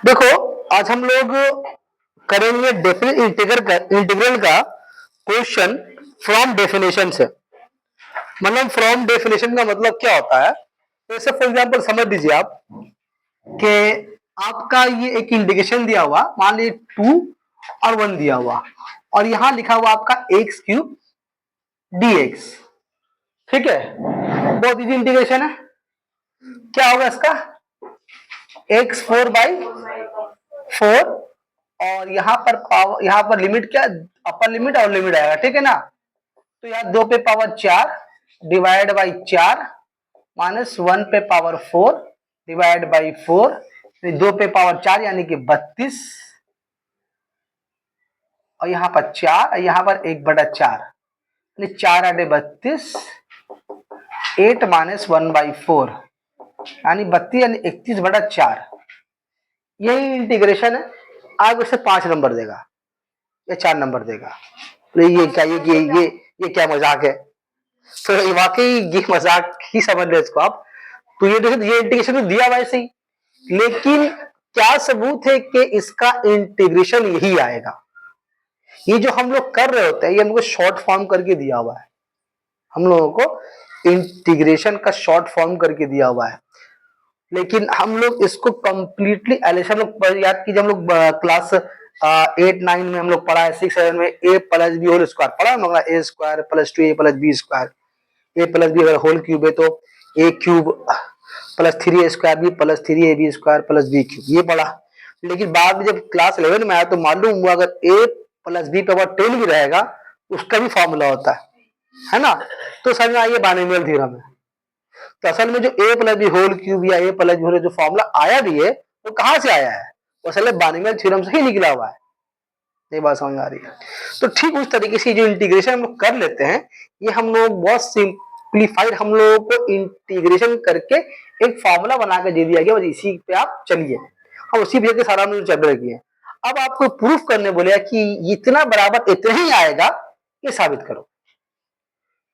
देखो, आज हम लोग करेंगे डेफिनेट इंटीग्रल का क्वेश्चन फ्रॉम डेफिनेशन से। मतलब फ्रॉम डेफिनेशन का मतलब क्या होता है, जैसे फॉर एग्जांपल समझ लीजिए आप कि आपका ये एक इंडिकेशन दिया हुआ, मान लीजिए 2 और 1 दिया हुआ, और यहां लिखा हुआ आपका एक्स क्यूब dx। ठीक है, बहुत इजी इंटीग्रेशन है। क्या होगा इसका, x4/4, और यहाँ पर पावर, यहाँ पर लिमिट क्या, अपर लिमिट और लिमिट आएगा, ठीक है ना। तो यहाँ 2 पे पावर 4 डिवाइड बाई 4 माइनस 1 पे पावर 4 डिवाइड बाई 4, 2 पे पावर 4 यानी कि 32, और यहाँ पर 4 और यहाँ पर 1/4, यानी 4 आठे 32, 8 माइनस 1/4 यानी 32, यानी 31/4। यही इंटीग्रेशन है। आप इसे 5 नंबर देगा या 4 नंबर देगा, तो ये क्या, ये क्या मजाक है। तो वाकई ये मजाक ही समझ लो इसको आप। तो ये देखो, ये इंटीग्रेशन तो दिया वैसे ही, लेकिन क्या सबूत है कि इसका इंटीग्रेशन यही आएगा। ये जो हम लोग कर रहे होते हैं, ये हमको शॉर्ट फॉर्म करके दिया हुआ है, हम लोगों को इंटीग्रेशन का शॉर्ट फॉर्म करके दिया हुआ है। लेकिन हम लोग इसको कंप्लीटली एलिशन, लोग याद कीजिए, हम लोग क्लास 8-9 में हम लोग पढ़ा है, 6-7 में a plus B whole square पढ़ा हम लोग, a square plus 2a plus B square, a plus B अगर होल क्यूब है तो a cube plus 3a square B plus 3ab square plus b cube, ये पढ़ा। लेकिन बाद में जब क्लास 11 में आया तो मालूम हुआ अगर a प्लस बी पावर 10 भी रहेगा उसका भी फॉर्मूला होता है ना। तो समझ में आइए बाइनोमियल थ्योरम है। तो असल में जो a plus B whole cube या a प्लस बी होल जो फॉर्मूला आया भी है वो कहां से आया है, वो असल में बाइनोमियल थ्योरम से ही निकला हुआ है। ये बात समझ आ रही है। तो ठीक उस तरीके से जो इंटीग्रेशन हम लोग कर लेते हैं, ये हम लोग बहुत सिंप्लीफाइड, हम लोगों को इंटीग्रेशन करके एक फॉर्मूला बना के दे दिया गया, और इसी पे आप चलिए, हम उसी पे सारा हम चल रहे हैं। अब आपको प्रूफ करने बोले कि इतना बराबर इतना ही आएगा, ये साबित करो,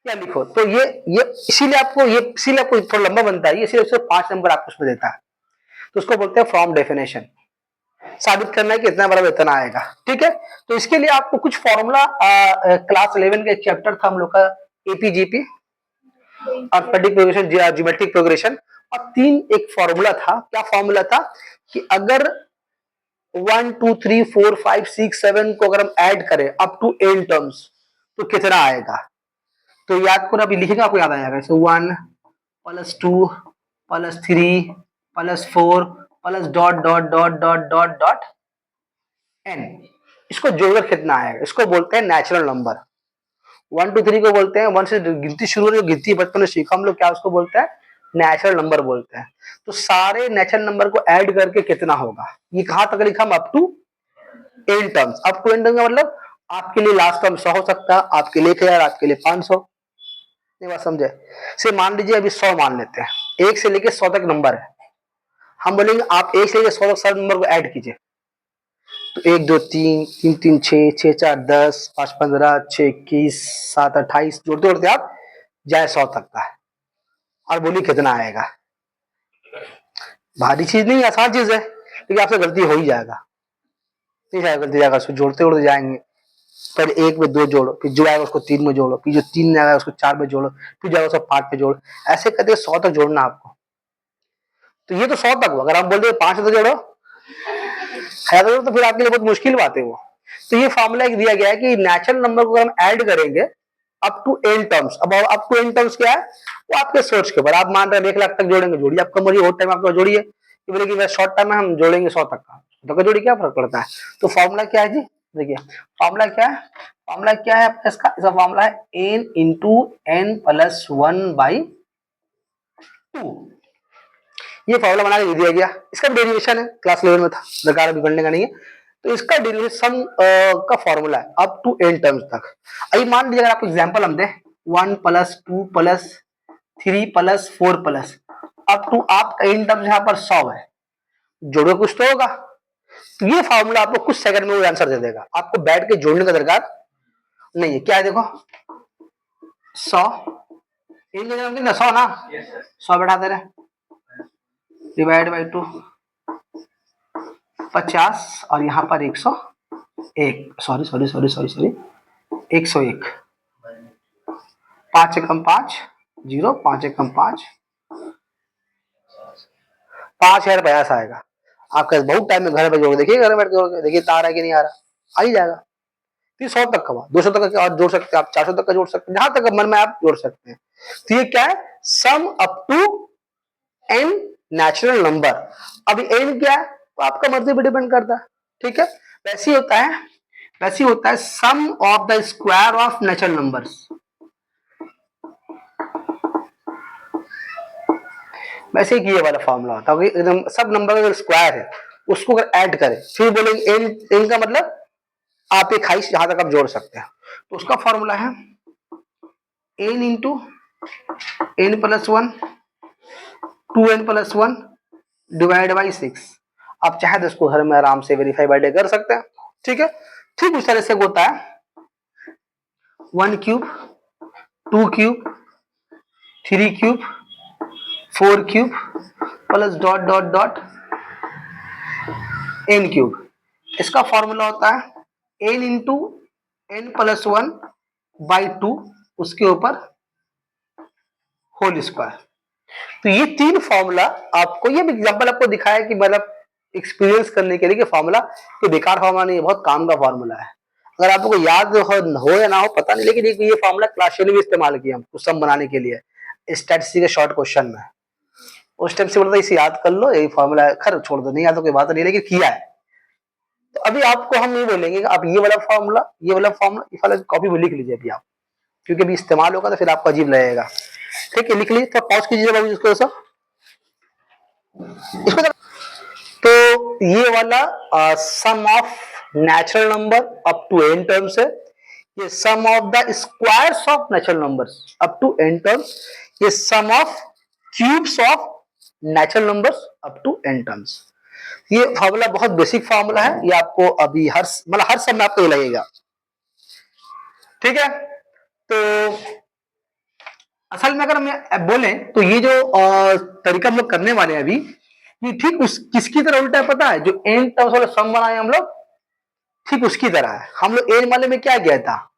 क्या लिखो। तो ये इसीलिए आपको थोड़ा लंबा बनता है, इसीलिए उसको 5 नंबर आपको उसमें देता है। तो उसको बोलते हैं फ्रॉम डेफिनेशन, साबित करना है कि इतना बराबर इतना आएगा। ठीक है, तो इसके लिए आपको कुछ फॉर्मूला, क्लास 11 का एक चैप्टर था हम लोग का AP GP, arithmetic progression, geometric progression, और 3 एक फॉर्मूला था। क्या फॉर्मूला था कि अगर 1 2 3 4 5 6 7 को अगर हम ऐड करें अप टू n टर्म्स तो कितना आएगा। तो याद करो, अभी लिखेगा आपको याद आ जाएगा। 1 plus 2 plus 3 plus 4 plus dot dot dot dot dot dot n, इसको जोड़कर कितना आएगा, इसको बोलते हैं नेचुरल नंबर। 1 2 3 को बोलते हैं, 1 से गिनती शुरू होती है, गिनती बचपन में सीखा हम लोग, क्या उसको बोलते हैं, नेचुरल नंबर बोलते हैं। तो सारे नेचुरल नंबर को ऐड करके कितना होगा, ये कहां तक लिखा हम, up to n terms. Up to n terms का मतलब आपके लिए लास्ट टर्म 100 हो सकता है, आपके लिए 1000, आपके लिए 500। ये बात समझे। से मान लीजिए अभी 100 मान लेते हैं, 1 से लेके 100 तक नंबर है, हम बोलेंगे आप 1 से लेके 100 तक सारे नंबर को ऐड कीजिए। तो 1 2 3 3 3 6 6 4 10 5 15 6 21 7 28, जोड़ते जोड़ते आप जाए 100 तक का, और बोलिए कितना आएगा। भारी चीज नहीं, आसान चीज है, लेकिन आपसे गलती हो ही जाएगा, नहीं जाएगा गलती जाएगा, उसको जोड़ते जोड़ते जाएंगे। पहले 1 में 2 जोड़ो, फिर जो आएगा उसको 3 में जोड़ो, फिर जो 3 में आएगा उसको 4 में जोड़ो, फिर जाएगा उसको 5 में जोड़ो, ऐसे करके 100 तक जोड़ना आपको। तो ये तो 100 तक हुआ, अगर आप बोल दे 5 तक जोड़ो है तो फिर आपके लिए बहुत मुश्किल बात है वो। तो ये फॉर्मूला एक दिया गया है कि नेचुरल नंबर को हम ऐड करेंगे अप टू n टर्म्स। अब अप टू n टर्म्स क्या है, वो आपके सोच के ऊपर, आप मान रहे हैं 1 लाख तक जोड़ेंगे, जोड़िए, आपका मर्जी, और टाइम आपका जोड़िए, कि बोले कि शॉर्ट टाइम में हम जोड़ेंगे 100 तक का, तो जोड़िए, क्या फर्क पड़ता है। तो फॉर्मूला क्या है जी, देखिए फॉर्मूला क्या है, फॉर्मूला क्या है इसका फॉर्मूला है n इंटू n प्लस 1/2। ये फॉर्मूला बना के दिया गया, इसका डेरिवेशन है, क्लास 11 में था, दरकार अभी पढ़ने का नहीं है। तो इसका डेरिवेशन सम का फॉर्मूला है अप टू n टर्म्स तक। अभी मान लीजिए अगर आपको एग्जांपल हम दें 1 plus 2 plus 3 plus 4 plus up to आपका n टर्म्स यहाँ पर 100 है, जोड़ो कुछ तो होगा। तो ये फॉर्मूला आपको कुछ सेकंड में वो आंसर दे देगा, आपको बैठ के जोड़ने का दरकार नहीं है। क्या है देखो, 100 कितना 100 ना, 100 बैठा दे रहे डिवाइड बाई 2, 50 और यहाँ पर 101, सॉरी 101, 5 एकम 5, 0, 5 एकम 5, 5050 आएगा आपका। बहुत टाइम में घर में जोड़, देखिए घर में बैठ के देखिए आ रहा है कि नहीं आ रहा, आ ही जाएगा। 100 तक का, 200 तक का और जोड़ सकते हैं आप, 400 तक का जोड़ सकते हैं, जहां तक मन में आप जोड़ सकते हैं। तो ये क्या है, sum up to n natural number. अब n क्या है तो आपका मर्जी पे डिपेंड करता है, ठीक है। वैसे ही होता है sum of the square of natural numbers. वैसे ही ये वाला फॉर्मूला होता है, एकदम सब नंबर का स्क्वायर है उसको अगर ऐड करें फिर बोलेंगे n का मतलब आप एक हाइस जहां तक आप जोड़ सकते हैं, तो उसका फॉर्मूला है n into n plus 1 2n plus 1 divide by 6। आप चाहे तो इसको घर में आराम से वेरीफाई बाय डे कर सकते हैं, ठीक है। ठीक उस तरह से होता है 1 cube 2 cube 3 cube 4 cube plus dot dot dot n cube. इसका फॉर्मूला होता है n into n plus 1 by 2 उसके ऊपर होल स्क्वायर। तो ये 3 फॉर्मूला आपको, ये एग्जांपल आपको दिखाया कि मतलब एक्सपीरियंस करने के लिए कि फॉर्मूला कि बेकार फॉर्मूला नहीं है, बहुत काम का फॉर्मूला है। अगर आपको याद हो या ना हो पता नहीं, लेकिन ये फॉर्मूला क्लास 6 में भी इस्तेमाल किया हम कुछ सम बनाने के लिए स्टैटिस्टिक्स के शॉर्ट क्वेश्चन में। उस टाइम से बोलता इसे याद कर लो, यही फॉर्मूला है, खैर छोड़ दो, नहीं याद तो कोई बात नहीं, लेकिन किया है। तो अभी आपको हम ये बोलेंगे कि आप ये वाला फॉर्मूला इस वाला कॉपी में लिख लीजिए अभी आप, क्योंकि अभी इस्तेमाल होगा तो फिर आपको अजीब लगेगा। ठीक है, लिख लीजिए, तो पॉज कीजिए बाबू इसको सब इसको। तो ये वाला sum of natural number up to n terms है, ये sum of the squares of natural numbers up to n terms, ये sum of cubes of natural numbers up to n terms. ये फॉर्मूला बहुत बेसिक फॉर्मूला है, ये आपको अभी हर सम में आपको ये लगेगा, ठीक है। तो असल में अगर हम बोले तो ये जो तरीका हम लोग करने वाले हैं अभी, ये ठीक किसकी तरह उल्टा है पता है, जो n टर्म्स वाला सम बनाए हम लोग ठीक उसकी तरह है। हम लोग n वाले में क्या किया था,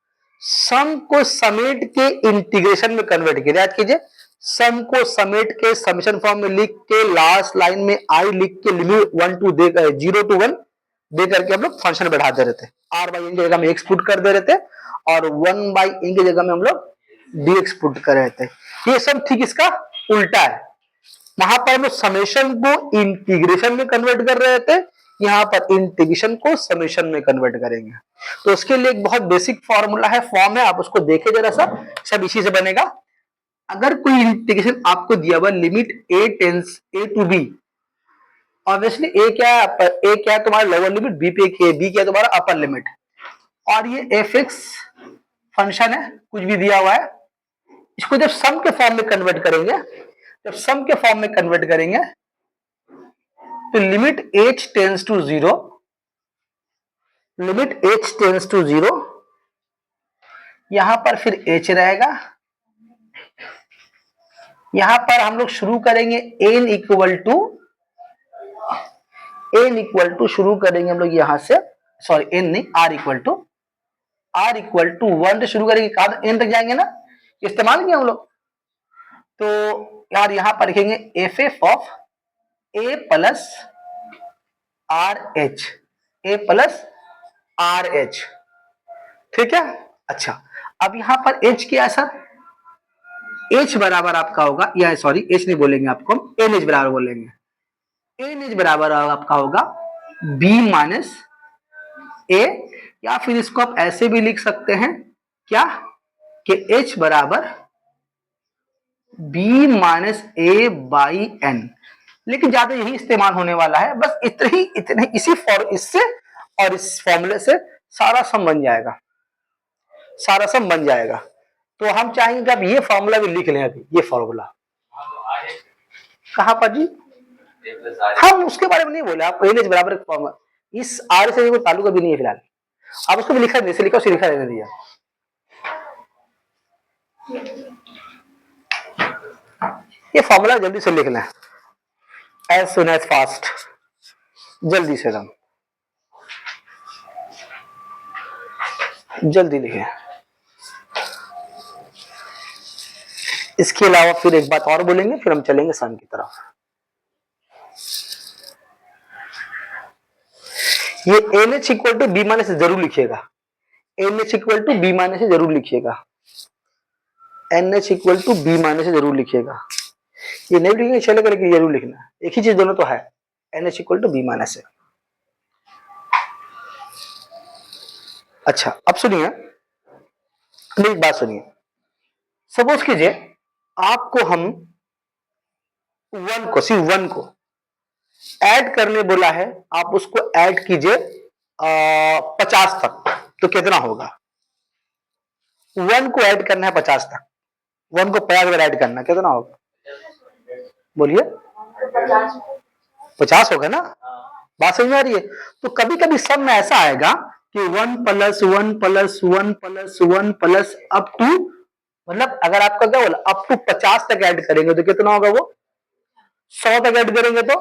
सम को समेट के इंटीग्रेशन में कन्वर्ट किया। याद कीजिए, सम को समेट के समेशन फॉर्म में लिख के लास्ट लाइन में आई लिख के लिमिट 0 to 1 दे करके हम लोग फंक्शन बैठा दे रहे थे। r बाई n की जगह में x पुट कर दे रहे थे और 1 बाई n की जगह में हम लोग dx पुट कर रहे थे। ये सब ठीक इसका उल्टा है। वहां पर हम लोग समेशन को इंटीग्रेशन में कन्वर्ट कर रहे थे, यहां पर इंटीग्रेशन को समेशन में कन्वर्ट करेंगे। तो उसके लिए एक बहुत बेसिक फॉर्मूला है, फॉर्म है, आप उसको देखें जरा सा, सब इसी से बनेगा। अगर कोई इंटीग्रेशन आपको दिया हुआ limit a tends a to b, obviously a क्या है तुम्हारा लोअर लिमिट, b क्या है तुम्हारा अपर लिमिट, और ये fx फंक्शन है कुछ भी दिया हुआ है। इसको जब सम के फॉर्म में कन्वर्ट करेंगे, तो लिमिट h टेंस टू 0, यहां पर फिर h रहेगा। यहां पर हम लोग शुरू करेंगे n इक्वल टू शुरू करेंगे हम लोग यहां से, सॉरी n नहीं, r इक्वल टू 1 से शुरू करेंगे, कहां n तक जाएंगे ना, इस्तेमाल किया हम लोग। तो यार यहां पर लिखेंगे ff of a plus r h, ठीक है। अच्छा, अब यहां पर h क्या है सर, h बराबर आपका होगा, या सॉरी h नहीं बोलेंगे आपको, हम nh बराबर बोलेंगे। nh बराबर आपका होगा b माइनस a, या फिर इसको आप ऐसे भी लिख सकते हैं क्या कि h बराबर b minus a by n, लेकिन ज्यादा यही इस्तेमाल होने वाला है। बस इतने इससे और इस फॉर्मूले से सारा सम बन जाएगा। तो हम चाहेंगे कि आप ये फॉर्मूला भी लिख लें। अभी ये फॉर्मूला कहां पर जी, हम उसके बारे में नहीं बोले, आप एन एच बराबर फॉर्मूला, इस आर से कोई ताल्लुक अभी नहीं है फिलहाल, आप उसको भी लिखा रहने दिया। ये फॉर्मूला जल्दी से लिखना है, एज सुन एज फास्ट, जल्दी से एकदम। जल्दी लिखिए। इसके अलावा फिर एक बात और बोलेंगे, फिर हम चलेंगे सन की तरफ। ये N H equal to B minus जरूर लिखिएगा, N H equal to B minus जरूर लिखिएगा, N H equal to B minus जरूर लिखिएगा। ये नहीं लिखेंगे चलेगा, लेकिन जरूर लिखना, एक ही चीज दोनों तो है, N H equal to B minus है। अच्छा अब सुनिए, एक बात सुनिए, सपोज कीजिए आपको हम वन को, सिर्फ वन को ऐड करने बोला है, आप उसको ऐड कीजिए 50 तक, तो कितना होगा? वन को ऐड करना है 50 तक, वन को 50 बार ऐड करना, कितना होगा? बोलिए 50 होगा ना? बात समझ में आ रही है? तो कभी कभी सब में ऐसा आएगा कि 1 plus 1 plus 1 plus 1 plus up to, मतलब अगर आपका क्या बोला अप टू 50 तक ऐड करेंगे तो कितना होगा? वो 100 तक ऐड करेंगे तो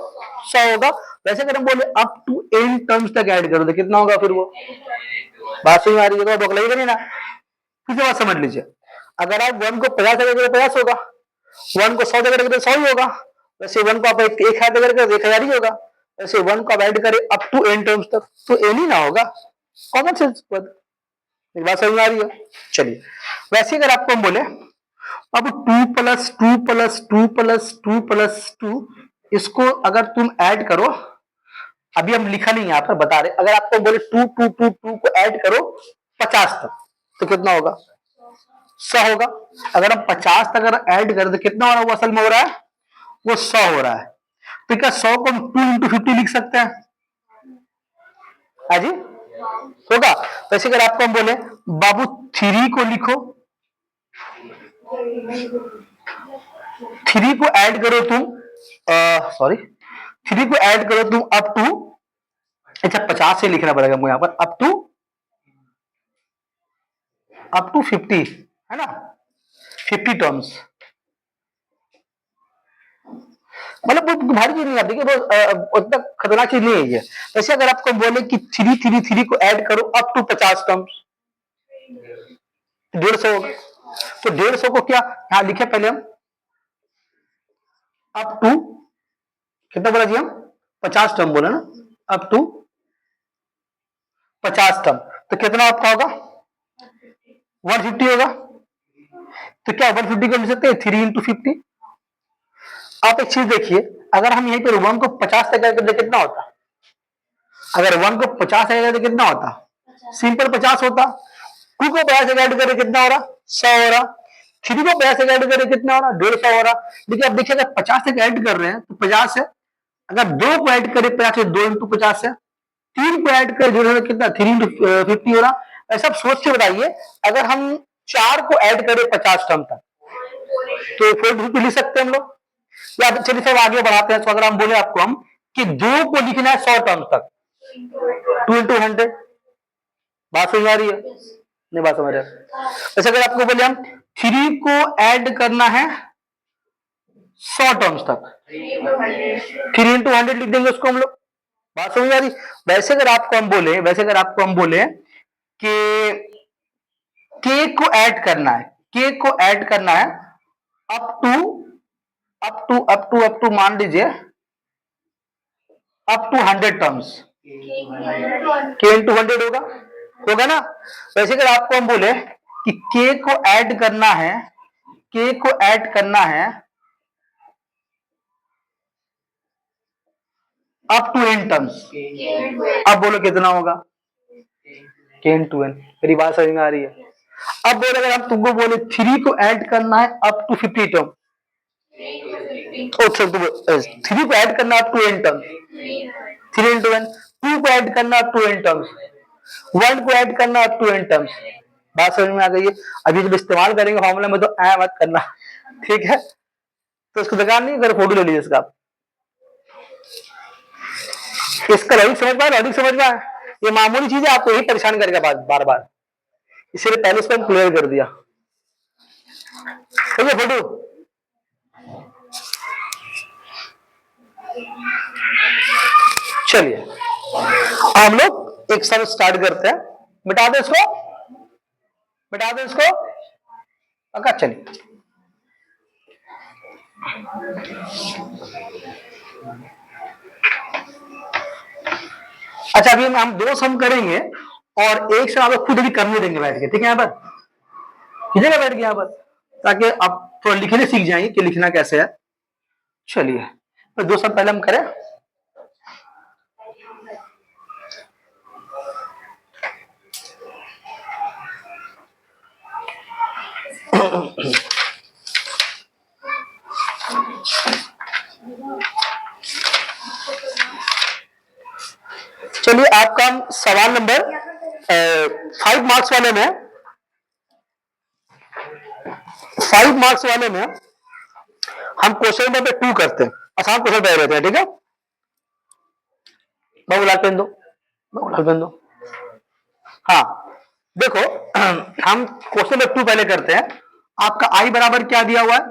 100 होगा। वैसे अगर हम बोले अप टू n टर्म्स तक ऐड करो तो कितना होगा फिर वो? बात समझ में आ रही है? तो भूख लगेगा नहीं ना? फिर से बात समझ लीजिए, अगर आप 1 को 50 तक तो 50 होगा, 1 को 100 तक तो 100 ही होगा, वैसे 1 को आप 1000 तक 1000 ही होगा, वैसे 1 को आप ऐड करें अप टू n टर्म्स तक तो n ही ना होगा। कॉमन सेंस बात समझ में आ रही है? चलिए, वैसे अगर आपको हम बोले अब 2 प्लस 2 प्लस 2 प्लस 2 प्लस 2, इसको अगर तुम ऐड करो, अभी हम लिखा नहीं यहाँ पर बता रहे, अगर आपको बोले 2 2 2 2 को ऐड करो 50 तक तो कितना होगा? 100 होगा। अगर हम 50 तक अगर ऐड करें तो कितना हो रहा है? वो असल में हो रहा है वो 100 हो रहा है। तो क्या 100 को हम 2 इंटू 50 लिख सकते हैं? जी होगा। वैसे अगर आपको हम बोले बाबू 3 को लिखो, 3 को ऐड करो तुम, सॉरी 3 को ऐड करो तुम अप टू, अच्छा 50 से लिखना पड़ेगा मुझे यहाँ पर, अप टू 50 है ना, 50 टर्म्स, मतलब वो भारी चीज नहीं आती, वो उतना खतरनाक चीज नहीं है ये। वैसे अगर आपको बोले कि 3 को ऐड करो अप टू 50 टर्म्स, 150 होगा। तो 150 को क्या यहां लिखे पहले हम, अप टू कितना बोला जी हम? 50 टर्म बोला ना, अप टू 50 टर्म, तो कितना आपका होगा? 150 होगा। तो क्या 150 को लिख सकते हैं 3 इंटू 50? आप एक चीज देखिए, अगर हम यहीं पर 1 को 50 तक करके कितना होता? अगर 1 को 50 ऐड करके कितना होता? सिंपल 50 होता। 2 को 50 ऐड करके कितना हो रहा? 100 हो रहा। 3 को 50 ऐड करके कितना हो रहा? 150 हो रहा। देखिए आप देखिए, अगर 50 तक ऐड कर रहे हैं तो 50 है, अगर 2 को ऐड करें 50 से 2 इंटू 50 है, 3 को ऐड कर जो है कितना 3 इंटू 50 हो रहा। ऐसा सोच के बताइए, अगर हम 4 को ऐड करें 50 टर्म तक तो 450 लिख सकते हैं हम लोग, या चलिए सब आगे बढ़ाते हैं। तो अगर हम बोले आपको हम कि 2 को लिखना है 100 टर्म तक, 2 इंटू 100, बात समझ आ रही है? नहीं बात समझ रहे? वैसे अगर आपको बोले हम 3 को ऐड करना है 100 टर्म्स तक, 3 इंटू 100 लिख देंगे उसको हम लोग, बात समझ आ रही? वैसे अगर आपको हम बोले कि के को ऐड करना है, के को ऐड करना है अप टू मान लीजिए अप टू 100 टर्म्स, के इंटू 100 होगा ना। वैसे अगर आपको हम बोले कि के को ऐड करना है, के को ऐड करना है अप टू n टर्म्स, अब बोलो कितना होगा? के इंटू एन। मेरी बात समझ में आ रही है? अब बोले अगर हम तुमको बोले 3 को ऐड करना है अप टू 50 टर्म, 3 को ऐड करना up to n term, 3 into N. 2 को ऐड करना अप टू n टर्म्स, 1 को ऐड करना अप टू n टर्म्स। बात समझ में आ गई है? अभी जब इस्तेमाल करेंगे फॉर्मूला में तो ऐ मत करना, ठीक है? तो इसको दुकान नहीं कर, फोटो ले लीजिए इसका, इसका लॉजिक समझ पाए, लॉजिक समझ पाए, ये मामूली चीज है, आपको यही परेशान करेगा बार बार, इसलिए पहले इसको हम क्लियर कर दिया। ठीक है फोटो, चलिए हम लोग एक साथ स्टार्ट करते हैं, मिटा दो इसको। बता दो इसको, पक्का। चलिए अच्छा, अभी हम दो सम करेंगे और एक से आप लोग खुद भी करने देंगे बैठ के, ठीक है? यहाँ पर कीजिएगा बैठ के यहाँ पर, ताकि आप थोड़ा लिखने सीख जाएंगे कि लिखना कैसे है। चलिए तो दो सम पहले हम करें। चलिए आपका सवाल नंबर 5 मार्क्स वाले में, 5 मार्क्स वाले में हम क्वेश्चन नंबर 2 करते हैं, आसान क्वेश्चन पहले रहते हैं, ठीक है? बाबूलाल पेन दो, बाबूलाल पेन दो। हाँ देखो, हम क्वेश्चन नंबर 2 पहले करते हैं। आपका आई बराबर क्या दिया हुआ है?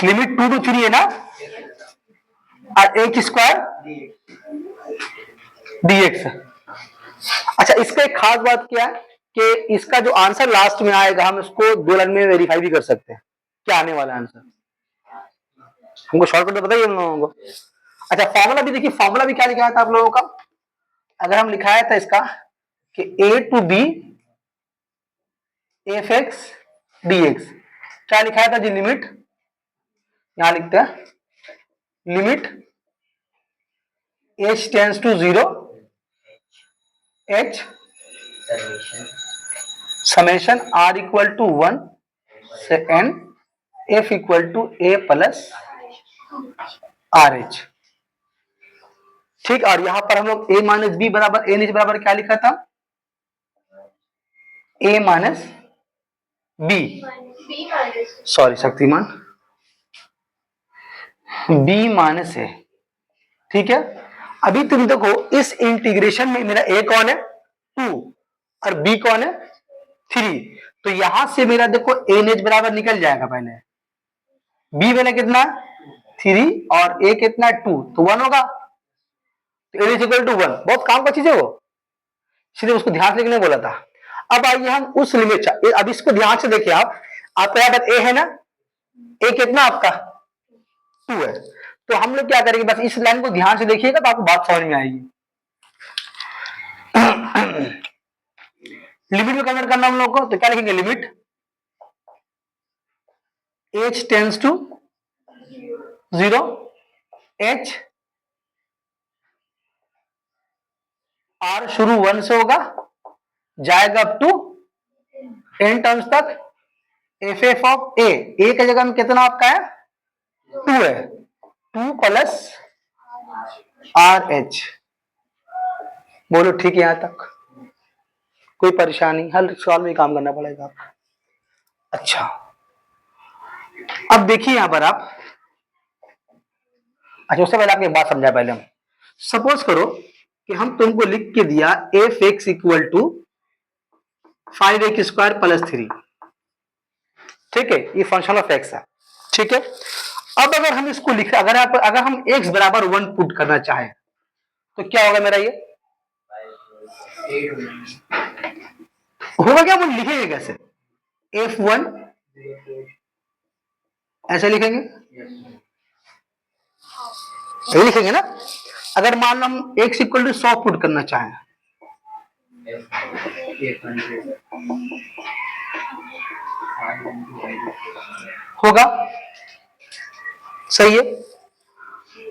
लिमिट 2 to 3 है ना, और एक स्क्वायर dx है। अच्छा, इसका एक खास बात क्या है कि इसका जो आंसर लास्ट में आएगा हम इसको 2 लाइन में वेरीफाई भी कर सकते हैं, क्या आने वाला आंसर। हमको शॉर्टकट तो बताइए हम लोगों को। अच्छा, फॉर्मूला भी देखिए, फॉर्मूला भी क्या लिखा था आप लोगों का? अगर हम लिखाया था इसका कि a to b f x d x, क्या लिखाया था जी? लिमिट, यहां लिखते हैं limit h tends to 0 h summation r equal to 1 से n f equal to a plus r h, ठीक। और यहां पर हम लोग a माइनस बी बराबर a नीचे बराबर क्या लिखा था? a minus b, sorry Shaktiman, b minus a, ठीक है। अभी तुम देखो इस इंटीग्रेशन में मेरा a कौन है? 2 और b कौन है? 3। तो यहां से मेरा देखो a नेच बराबर निकल जाएगा, पहले b मैंने कितना 3 और a कितना 2, तो 1 होगा, तो a इज इक्वल टू 1। बहुत काम का चीज है वो, इसलिए उसको ध्यान से लिखने बोला था। अब आइए हम उस लिमिट, अब इसको ध्यान से देखिए आप, आपका यहाँ पर a है ना, a कितना आपका 2 है। तो हम लोग क्या करेंगे, बस इस लाइन को ध्यान से देखिएगा तो आपको बात समझ में आएगी। लिमिट में कन्वर्ट करना हम लोग को, तो क्या लिखेंगे? Limit h tends to 0 h r शुरू 1 से होगा, जाएगा अप टू n टर्म्स तक, F F of a, a की जगह में कितना आपका है? 2 है, 2 प्लस आर एच। बोलो ठीक है यहां तक? कोई परेशानी? हल सवाल में काम करना पड़ेगा आपको। अच्छा, अब देखिए यहां पर आप, अच्छा उससे पहले आपको एक बात समझा पहले हम। सपोज करो कि हम तुमको लिख के दिया F X equal to 5x square plus 3, ठीक है, ये फंक्शन ऑफ एक्स है, ठीक है। अब अगर हम इसको लिख, अगर हम x बराबर 1 पुट करना चाहें तो क्या होगा मेरा? ये होगा क्या? हम लिखेंगे कैसे? f1 ऐसे लिखेंगे, यही लिखेंगे ना। अगर मान लो हम x इक्वल टू 100 पुट करना चाहें, होगा, सही है।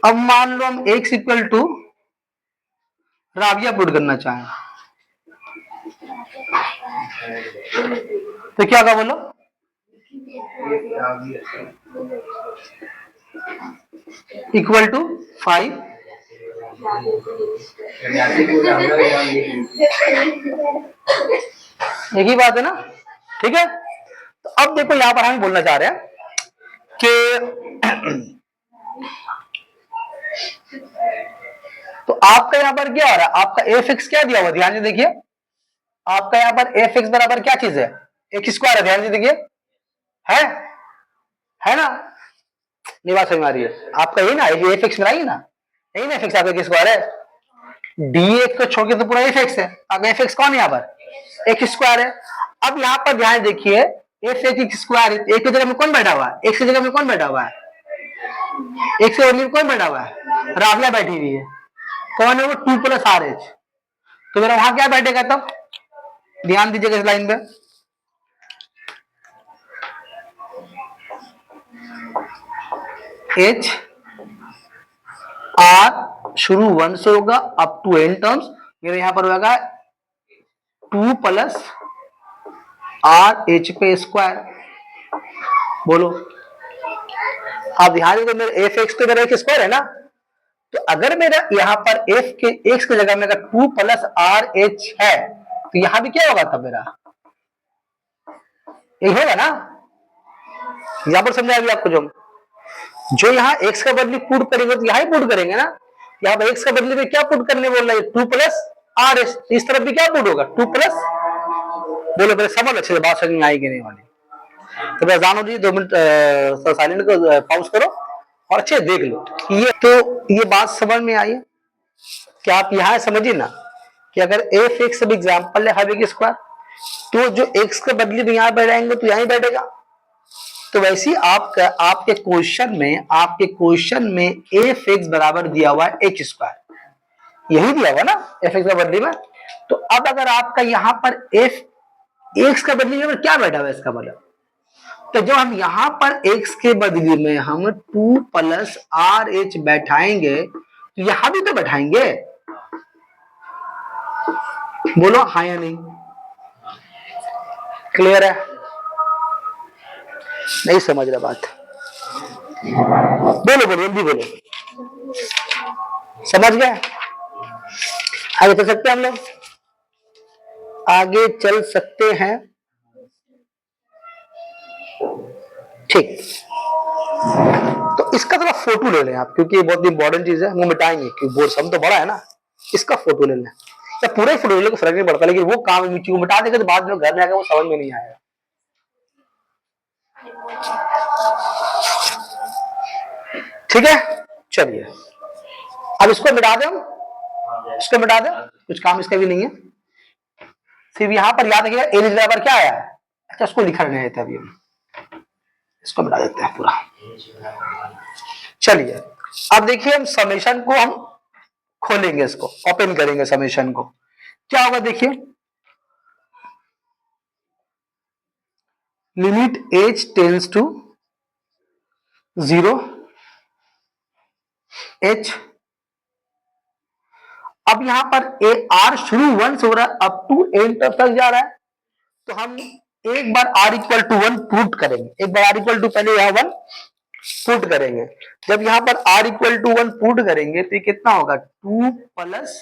अब मान लो हम x equal to Rabia put करना चाहें तो क्या होगा बोलो? इक्वल टू 5, एक ही बात है ना, ठीक है। तो अब देखो यहां पर हम बोलना चाह रहे हैं कि तो आपका यहां पर क्या हो रहा है? आपका एफ एक्स क्या दिया हुआ? ध्यान से देखिए, आपका यहां पर एफ एक्स बराबर क्या चीज है? एक्स स्क्वायर है, ध्यान से देखिए, है ना? नहीं बात समझ में आ रही है आपका? यही ना एफ एक्स बनाइए ना, यही ना एफ एक्स आपका एक्स स्क्वायर है। डी एक्स को छोड़ के तो पूरा एफ एक्स है, आपका एफ एक्स कौन है यहाँ पर? एक्स स्क्वायर है। अब यहाँ पर ध्यान देखिए, एक्स स्क्वायर है, एक की जगह में कौन बैठा हुआ है, एक्स की जगह में कौन बैठा हुआ है, एक्स की जगह में कौन बैठा हुआ है, राबिया बैठी हुई है। कौन है वो, 2 प्लस आर एच। तो मेरा वहां क्या बैठेगा तब, ध्यान दीजिएगा इस लाइन पे, एच आर शुरू 1 से होगा अप टू एन टर्म्स, मेरे यहां पर होगा 2 प्लस आर एच पे स्क्वायर। बोलो, अब ध्यान दो, मेरे एफ एक्स तो मेरा एक स्क्वायर है ना, तो अगर मेरा यहाँ पर एफ के एक्स की जगह में अगर 2 प्लस आर एच है, तो यहां भी क्या होगा तब मेरा, यही होगा ना। यहां पर समझा अभी आपको, जो यहाँ एक्स का बदली पुट करेंगे तो यहाँ ही पुट करेंगे ना। यहाँ पर एक्स का बदली में क्या पुट करने बोल रहा है, 2 प्लस आर एच, इस तरफ भी क्या पुट होगा, 2 प्लस। बोलो पहले समझ अच्छे से, बात समझ में आएगी नहीं वाली। तो बस जानो जी, 2 मिनट साइलेंट को पॉज करो और अच्छे देख लो ये, तो ये बात समझ में आई है कि आप यहाँ समझिए ना कि अगर एफ एक्स सब एग्जाम्पल है हावी स्क्वायर, तो जो एक्स के बदले में यहाँ बैठाएंगे तो यहाँ बैठेगा। तो वैसे ही आपके क्वेश्चन में एफ एक्स बराबर दिया हुआ है एच स्क्वायर, यही दिया हुआ ना एफ एक्स का बदले में। तो अब अगर आपका यहाँ पर एफ एक्स का बदले में क्या बैठा हुआ है इसका मतलब, तो जब हम यहां पर x के बदले में हम 2 प्लस आर एच बैठाएंगे तो यहां भी तो बैठाएंगे। बोलो हाँ या नहीं, क्लियर है, नहीं समझ रहा बात, बोलो बोलो जल्दी बोलो, समझ गए, आगे चल सकते हैं हम लोग, आगे चल सकते हैं, ठीक। तो इसका थोड़ा फोटो ले लें आप, क्योंकि ये बहुत इंपॉर्टेंट चीज है, वो मिटाएंगे क्योंकि बोर्ड सम तो बड़ा है ना, इसका फोटो ले लें या पूरा ही फोटो ले लें, फर्क नहीं पड़ता, लेकिन वो काम मिटा देंगे तो बाद में घर में आकर वो समझ में नहीं आएगा। ठीक है, चलिए अब इसको मिटा दें, इसको मिटा दें, कुछ काम इसका भी नहीं है। सिर्फ यहां पर याद रखिएगा एल बराबर क्या आया, अच्छा उसको लिखा नहीं है अभी, इसको मिटा देते हैं पूरा। चलिए अब देखिए, हम समेशन को हम खोलेंगे, इसको ओपन करेंगे, समेशन को क्या होगा देखिए, limit H tends to 0 H, अब यहां पर ए आर शुरू 1 से हो रहा है अप टू एन तक जा रहा है, तो हम एक बार r इक्वल टू 1 पुट करेंगे, एक बार r इक्वल टू पहले यहां 1 पुट करेंगे। जब यहां पर r इक्वल टू 1 पुट करेंगे तो ये कितना होगा, 2 प्लस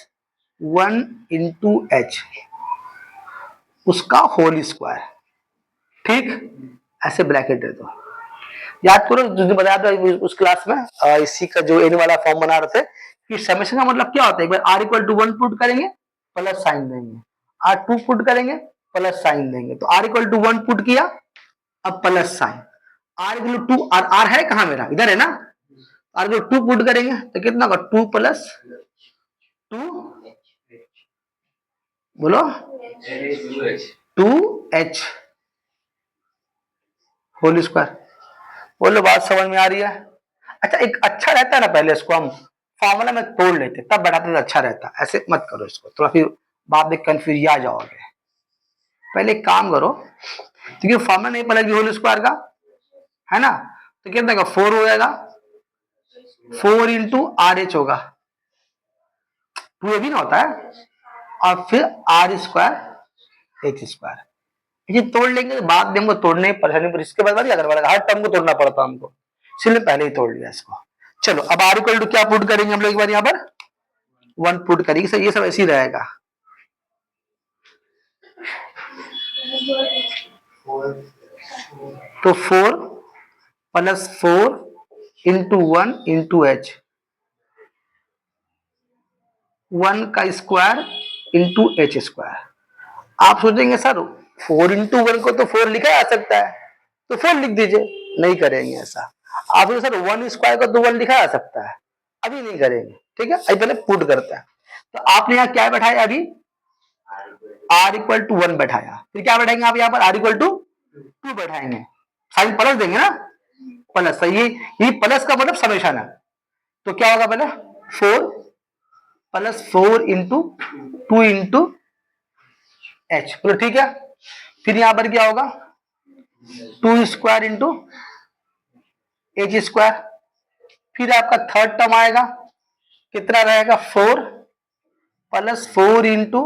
1 इंटू एच, उसका होल स्क्वायर, ठीक, ऐसे ब्रैकेट दे दो। याद करो जो बताया था उस क्लास में, इसी का जो एन वाला फॉर्म बना रहे थे कि समेशन का मतलब क्या होता है, एक बार r इक्वल टू 1 पुट करेंगे प्लस साइन देंगे, r2 पुट करेंगे प्लस साइन देंगे, तो r इक्वल टू 1 पुट किया, अब plus sign, r equal to 2, r है कहां मेरा, इधर है ना, r इक्वल 2 पुट करेंगे तो कितना होगा, 2 प्लस 2, बोलो 2h होल स्क्वायर। बोलो बात समझ में आ रही है। अच्छा एक अच्छा रहता है ना, पहले इसको हम फॉर्मूला में तोड़ लेते तब बढ़ाते तो अच्छा रहता, ऐसे मत करो इसको, थोड़ा फिर बाद में कंफ्यूज आ जाओगे। पहले एक काम करो, क्योंकि फॉर्मूला नहीं पता होल स्क्वायर का है ना, तो कितना का 4 हो जाएगा, 4 इंटू आर एच होगा, 2 भी ना होता है, और फिर आर स्क्वायर एच स्क्वायर, ये तोड़ लेंगे तो बाद में हमको तोड़ने की परेशानी, पर इसके बाद क्या करना पड़ेगा, हर टर्म को तोड़ना पड़ता हमको, इसलिए पहले ही तोड़ लिया इसको। चलो अब आर इक्वल टू क्या पुट करेंगे हम लोग, एक बार यहाँ पर 1 पुट करेंगे, सर ये सब ऐसे ही रहेगा, तो 4 प्लस 4 इंटू 1 इंटू एच, 1 का स्क्वायर इंटू एच स्क्वायर। आप सोचेंगे सर 4 इंटू 1 को तो 4 लिखा जा सकता है, तो 4 लिख दीजिए, नहीं करेंगे ऐसा। आप सर 1 स्क्वायर को तो 1 लिखा जा सकता है, अभी नहीं करेंगे, ठीक है, अभी पहले पुट करते हैं। तो आपने यहाँ क्या बैठाया, अभी आर इक्वल टू 1 बैठाया, फिर क्या बैठाएंगे आप यहाँ पर आर इक्वल टू 2 बैठाएंगे, साइन प्लस देंगे ना, प्लस, सही, ये प्लस का मतलब समेशन है, तो क्या होगा पहले 4 प्लस 4 इंटू 2 इंटू एच, बोलो ठीक है। फिर यहां पर क्या होगा 2 स्क्वायर इंटू एच स्क्वायर, फिर आपका थर्ड टर्म आएगा, कितना रहेगा 4 plus 4 into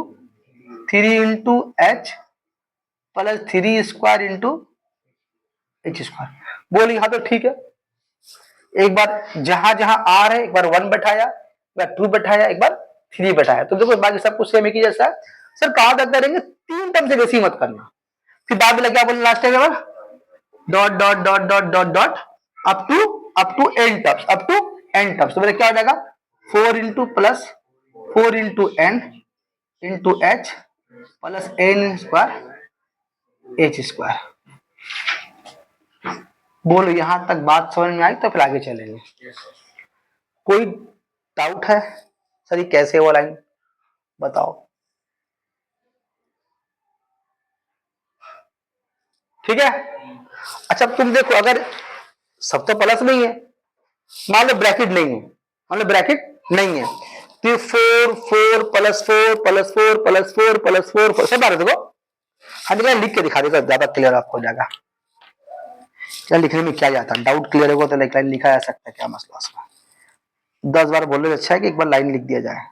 3 into H plus 3 square into H square, बोल यहां तो ठीक है। एक बार जहां जहां आर है, एक बार 1 बैठाया, एक बार 2 बैठाया, एक बार 3 बैठाया, तो देखो बाकी सब कुछ सेम एक ही जैसा है। सर कहा तक करेंगे, 3 टर्म से बेसी मत करना, फिर बाद में क्या बोलना last time, dot dot dot dot dot dot up to N terms, up to N terms, तो मेरा क्या हो जाएगा 4 into plus 4 into N into H plus N square H square. बोलो यहां तक बात समझ में आई, तो फिर आगे चलेंगे। कोई डाउट है सर ये कैसे वो लाइन बताओ, ठीक है। अच्छा तुम देखो, अगर सब तो प्लस नहीं है, मान लो ब्रैकेट नहीं है, मान लो ब्रैकेट नहीं है, तो 4 4 प्लस 4 प्लस 4 प्लस 4 प्लस 4 सब आ रहे देखो। हाँ मैं लिख के दिखा देगा, ज्यादा क्लियर आपको हो जाएगा। क्या लिखने में क्या जाता है, डाउट क्लियर होगा तो लाइन लिखा जा सकता है, क्या मसला उसमें, 10 बार बोलने से अच्छा है कि एक बार लाइन लिख दिया जाए।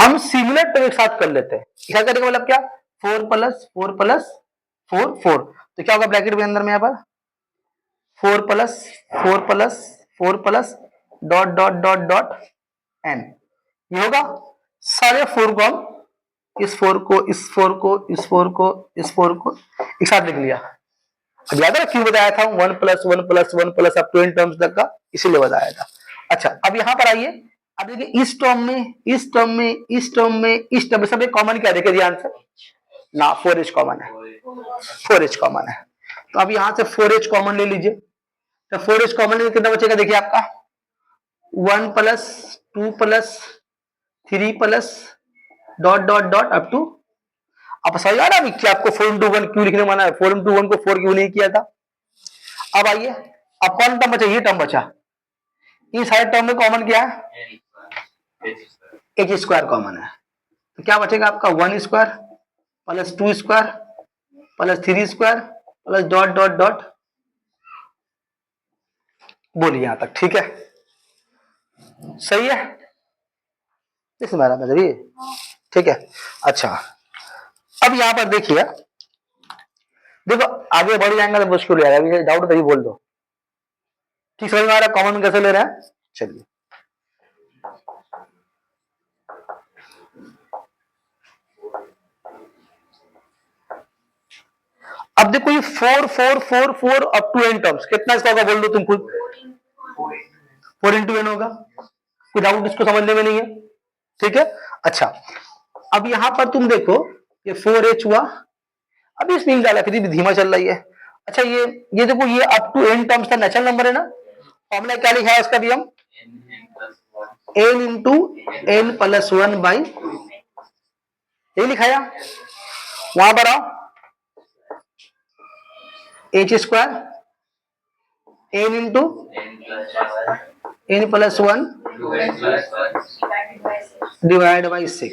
हम सिमिलर टर्म एक साथ कर लेते हैं, क्या करेंगे मतलब क्या 4 प्लस 4 प्लस 4 4, तो क्या होगा ब्रैकेट के अंदर में यहाँ पर 4 plus 4 plus 4 plus dot dot dot dot N, ये होगा। सारे 4 को हम इस 4 को इस 4 को इस 4 को इस 4 को एक साथ लिख लिया। अब याद है क्यों बताया था 1 plus 1 plus 1 plus up to N terms तक का, इसीलिए बताया था। अच्छा अब यहां पर आइए, अब देखिए इस टर्म में इस टर्म में इस टर्म में इस टर्म में सब कॉमन क्या देखिए ध्यान से ना, 4h कॉमन है, 4h कॉमन है, तो अब यहां से 4h कॉमन ले लीजिए, तो 4h कॉमन लेंगे कितना बचेगा देखिए आपका 1 plus 2 plus 3 plus dot dot dot up to, आप समझ आ रहा कि आपको 4 इंटू 1 क्यों लिखने माना है, 4 इंटू 1 को 4 क्यों नहीं किया था। अब आइए, अब कौन टर्म बचा, ये टर्म बचा, इन सारे टर्म में कॉमन क्या है एच स्क्वायर कॉमन है, तो क्या बचेगा आपका 1 square plus 2 square plus 3 square plus dot dot dot, बोलिए यहां तक ठीक है, सही है, इस मेरा मतलब ये ठीक है। अच्छा अब यहां पर देखिए, देखो आगे बढ़ जाएंगे तो मुश्किल हो जाएगा, अभी डाउट तभी बोल दो, ठीक समझ में आ रहा है कॉमन कैसे ले रहे हैं, चलिए अब देखो ये 4 4 4 4 अप टू एन टर्म्स, कितना इसका होगा बोल दो तुम खुद, 4 इंटू एन होगा, कोई डाउट इसको समझने में नहीं है, ठीक है। अच्छा अब यहां पर तुम देखो ये 4h हुआ, अब इसमें डाला फिर भी धीमा चल रही है। अच्छा ये देखो ये अप टू एन टर्म्स का नेचुरल नंबर है ना, फॉर्मूला क्या लिखा है इसका भी हम N into N plus 1 by, ये लिखाया, वहां पर आओ H square N into N plus 1 divide by 6,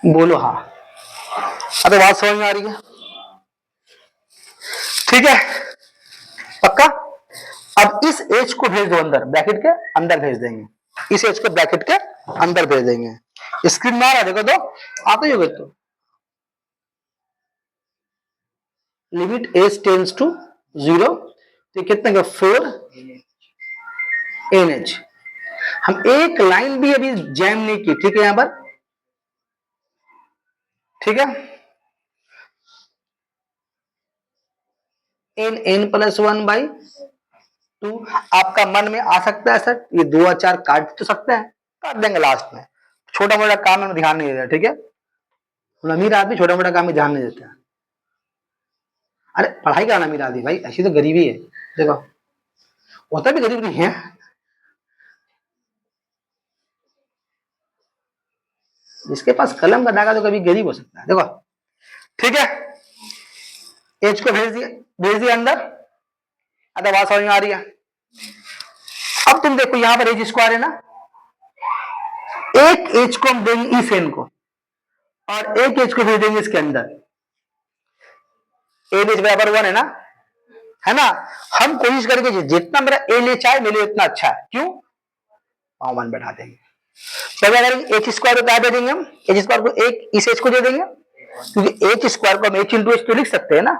बोलो हाँ, अरे बात समझ में आ रही है, ठीक है पक्का। अब इस एच को भेज दो अंदर, ब्रैकेट के अंदर भेज देंगे, इस एच को ब्रैकेट के अंदर भेज देंगे, स्क्रीन में आ रहा है देखो तो, आते ही होगा, तो लिमिट एच टेंड्स टू 0, तो कितने का 4 एन एच, हम एक लाइन भी अभी जैम नहीं की, ठीक है यहां पर, ठीक है एन एन प्लस 1 बाई 2, आपका मन में आ सकता है सर ये 2 और 4 काट तो सकते हैं, काट देंगे लास्ट में, छोटा मोटा काम में ध्यान नहीं देता, ठीक है, अमीर आदमी छोटा मोटा काम में ध्यान नहीं देता, अरे पढ़ाई का अमीर आदमी भाई, ऐसी तो गरीबी है, देखो होता भी गरीब नहीं है, जिसके पास कलम का धागा तो कभी गरीब हो सकता है। देखो ठीक है, एच को भेज दिया अंदर, अतः बात समझ में आ रही है। अब तुम देखो यहां पर एच स्क्वायर है ना, एक एच को हम देंगे इस एन को और एक एच को भेज देंगे इसके अंदर। एन एच बराबर 1 है ना। हम कोशिश करेंगे जितना मेरा एन एच आए मिले उतना अच्छा है। क्यों? 1 बैठा देंगे। तो क्या करेंगे, एच स्क्वायर को क्या दे देंगे हम, एच स्क्वायर को एक इस एच को दे देंगे, क्योंकि एच स्क्वायर को हम एच इंटू एच तो लिख सकते हैं ना।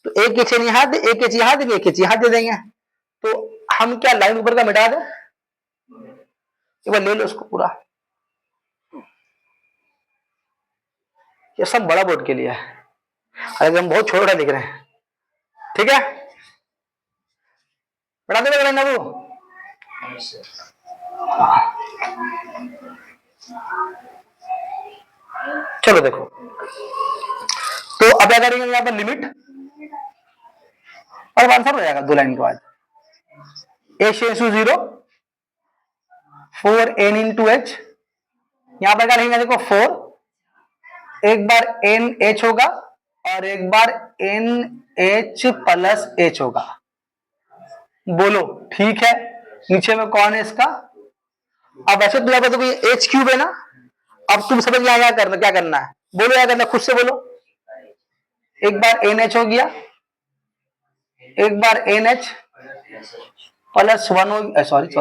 तो एक एच यहां दे, एक एच यहां देंगे, एक एच यहां दे देंगे। तो हम क्या लाइन ऊपर का मिटा दें, एक बार ले लो उसको पूरा। ये सब बड़ा बोर्ड के लिए है, अगर हम बहुत छोटा लिख रहे हैं। ठीक है, बढ़ा देगा ना वो। चलो देखो, तो अब क्या करेंगे यहां पर लिमिट, और आंसर हो जाएगा 2 लाइन के बाद। H tends to 0, 4n into H, यहां पर क्या लिखेंगे, देखो 4, एक बार एन एच होगा और एक बार एन एच प्लस एच होगा। बोलो ठीक है, नीचे में कौन है इसका। अब ऐसे तो लगा तो एच क्यूब है ना। अब तुम समझ गया क्या करना, क्या करना है, बोलो क्या करना, खुद से बोलो। एक बार एन एच हो गया, एक बार एन एच प्लस 1 हो, सॉरी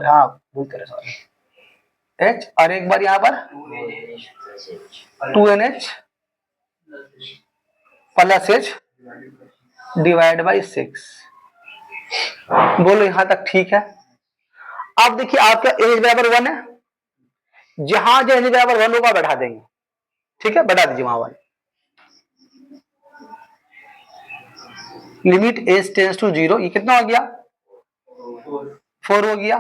हाँ भूल करे, सॉरी एच, और एक बार यहां पर 2NH plus H divide by 6। बोलो यहां तक ठीक है। अब देखिए आपका एन बराबर 1 है, जहां जो एन बराबर 1 होगा बढ़ा देंगे। ठीक है, बढ़ा दीजिए वहां वाले। लिमिट एच टेंड्स टू 0, ये कितना हो गया, 4 हो गया।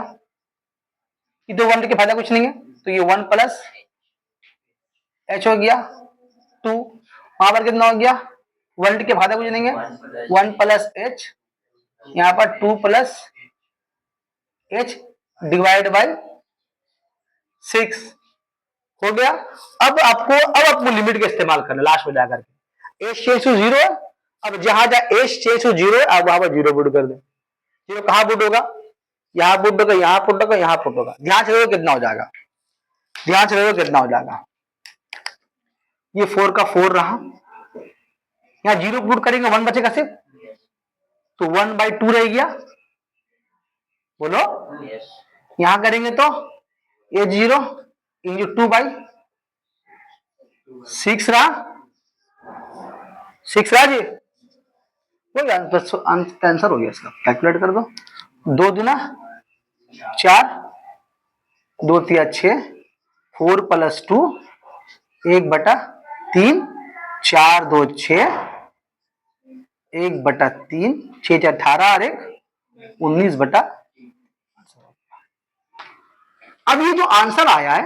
ये तो 1 के फायदा कुछ नहीं है, तो ये 1 प्लस एच हो गया 2। वहां पर कितना हो गया, 1 के फायदा कुछ नहीं है, 1 प्लस एच, यहां पर 2 प्लस एच डिवाइड बाई 6 हो गया। अब आपको लिमिट का इस्तेमाल करना लास्ट में जाकर के। एच टेंड्स टू 0 है, अब जहां एच टेंड्स टू 0 है आप वहां पर 0 पुट कर दे। 0 कहां पुट होगा, यहां पुट होगा, यहां पुट होगा, यहां पुट होगा। ध्यान से देखो कितना हो जाएगा, ध्यान से देखो कितना हो जाएगा। ये 4 का 4 रहा, यहां 0 पुट करेंगे 1 बचेगा सिर्फ, तो 1/2 रह गया। बोलो यहां करेंगे तो ये 0 इंटू 2/6 रहा, 6 रहा जी। कोई आंसर हो गया इसका, कैलकुलेट कर दो। 2 दूना 4, 2 तिया 6, 4 प्लस 2 1/3, 4 2 6, 1/3, 6 18 और 19/। अब ये जो आंसर आया है,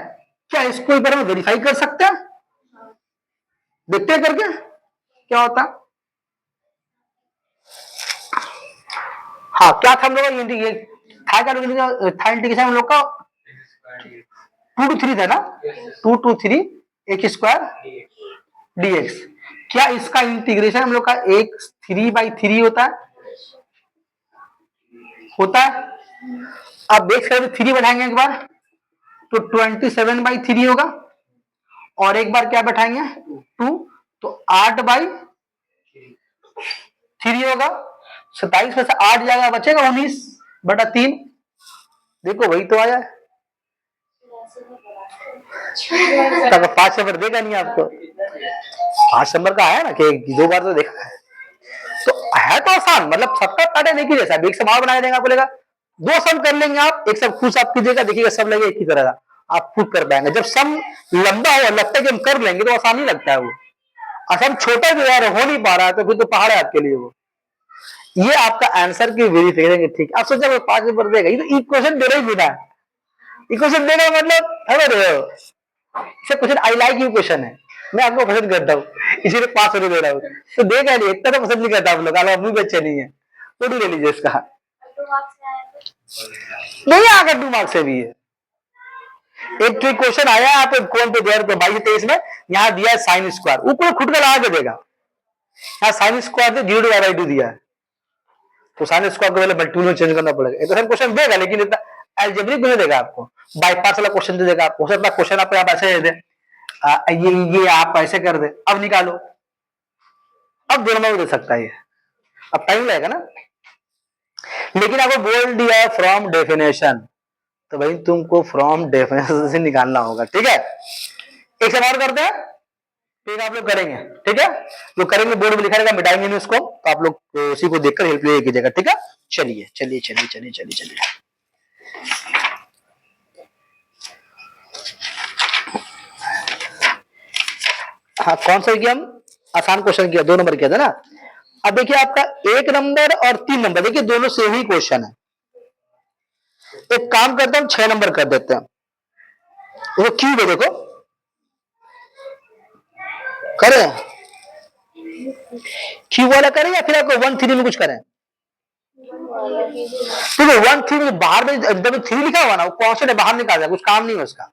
क्या इसको एक बार हम वेरीफाई कर सकते हैं, देखते हैं करके क्या होता है। हाँ क्या था हम लोग, ये था क्या था इंटीग्रेशन हम लोग का 2 to 3 था ना, 2 to 3 एक स्क्वायर dx। क्या इसका इंटीग्रेशन हम लोग का एक 3/3 होता है, होता है। अब देख सकते 3 बढ़ाएंगे एक बार तो 27/3 होगा, और एक बार क्या बैठाएंगे 2 तो 8/3 होगा। 27 में से 8 जाएगा, बचेगा 19/3। देखो वही तो आया है, 5 नंबर देगा नहीं आपको, 5 नंबर का है ना कि 2 बार तो देखा है। तो है तो आसान, मतलब सबका पैटर्न एक ही जैसा, एक सम बना देगा, आपको लेगा 2 सम कर लेंगे आप, एक सब खुद आप कीजिएगा, देखिएगा सब लगे एक ही तरह का, आप खुद कर पाएंगे। जब सम लंबा हो लगता है कि हम कर लेंगे तो आसान ही लगता है वो, असम छोटा भी यार हो नहीं पा रहा है तो फिर तो पहाड़ है आपके लिए वो। ये आपका आंसर की वेरिफिकेशन ठीक है। आप सोचा 5 नंबर देगा, ये तो इक्वेशन दे रहा ही बिना, इक्वेशन देना मतलब समझ question I like you question है, मैं आपको पसंद करता हूँ इसीलिए 5 दे रहा हूँ। तो देगा नहीं, इतना तो पसंद नहीं करता आप लोग, मुंह भी अच्छे नहीं है, तो ले लीजिए इसका। नहीं आकर 2 मार्क्स से भी है, एक ट्रिक क्वेश्चन आया है आप कौन पे 2022-23 में, यहाँ दिया है साइन स्क्वायर, ऊपर खुद का लगा के देगा। यहाँ साइन स्क्वायर से 0/2 दिया है, तो साइन स्क्वायर को पहले मल्टीपल में चेंज करना पड़ेगा। इतना क्वेश्चन देगा लेकिन इतना एल्जेब्रिक नहीं देगा आपको, बाईपास वाला क्वेश्चन दे देगा। हो सकता है क्वेश्चन आप ऐसे दे दे, ये आप ऐसे कर दे, अब निकालो, अब दोनों में दे सकता है ये, अब टाइम लगेगा ना। लेकिन आपको बोल दिया फ्रॉम डेफिनेशन, तो भाई तुमको फ्रॉम डेफिनेशन से निकालना होगा, ठीक है। एक सवाल और करते हैं, फिर आप लोग करेंगे, ठीक है। जो करेंगे बोर्ड में लिखा रहेगा, मिटाएंगे नहीं उसको, तो आप लोग उसी को देखकर हेल्प ले कीजिएगा, ठीक है। चलिए चलिए चलिए चलिए चलिए चलिए, हाँ कौन सा किया हम, आसान क्वेश्चन किया, 2 नंबर किया था ना। अब देखिए आपका 1 नंबर और 3 नंबर, देखिए दोनों सेम ही क्वेश्चन है। एक काम करते हैं, हम 6 नंबर कर देते हैं। वो क्यूब है, देखो करें, क्यूब वाला करें या फिर आपको 1-3 में कुछ करें। देखो 1-3 बाहर में जब 3 लिखा हुआ ना, वो कॉन्स्टेंट है, बाहर निकाल जाए, कुछ काम नहीं है उसका।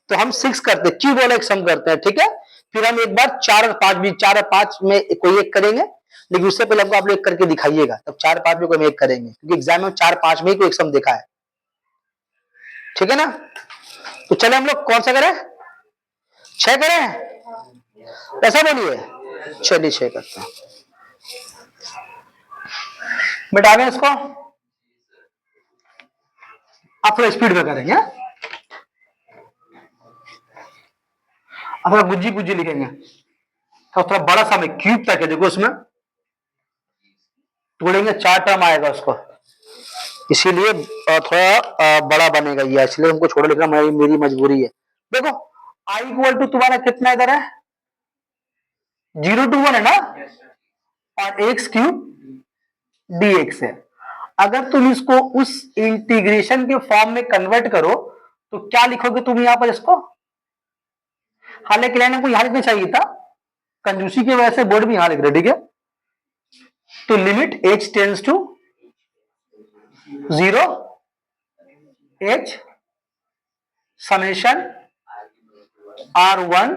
तो हम 6 करते हैं, क्यूब वाला एक सम करते हैं, ठीक है। फिर हम एक बार 4 और 5 भी, 4 और 5 में कोई एक करेंगे, लेकिन उससे पहले हमको आप लोग एक करके दिखाइएगा, तब 4-5 में कोई हम एक करेंगे, क्योंकि एग्जाम में 4-5 में ही कोई एक सम देखा है, ठीक है ना। तो चले हम लोग कौन सा करें, 6 करें, ऐसा बोलिए, चलिए 6 करते हैं। मिटा दें इसको, आप थोड़ा स्पीड में करेंगे, थोड़ा गुज्जी गुज्जी लिखेंगे, तो थोड़ा बड़ा सा में क्यूब तक है, देखो उसमें तोड़ेंगे 4 टर्म आएगा उसको, इसीलिए थोड़ा बड़ा बनेगा ये, इसलिए हमको छोटा लिखना मेरी मजबूरी है। देखो i = तुम्हारा कितना इधर है, 0 to 1 है ना, और x³ dx है। अगर तुम इसको उस इंटीग्रेशन के फॉर्म में कन्वर्ट करो तो क्या लिखोगे तुम यहां पर इसको, हालांकि लाइन को यहां लिखना चाहिए था, कंजूसी की वजह से बोर्ड में यहां लिख रहे, ठीक है। तो limit h tends to 0 h summation r1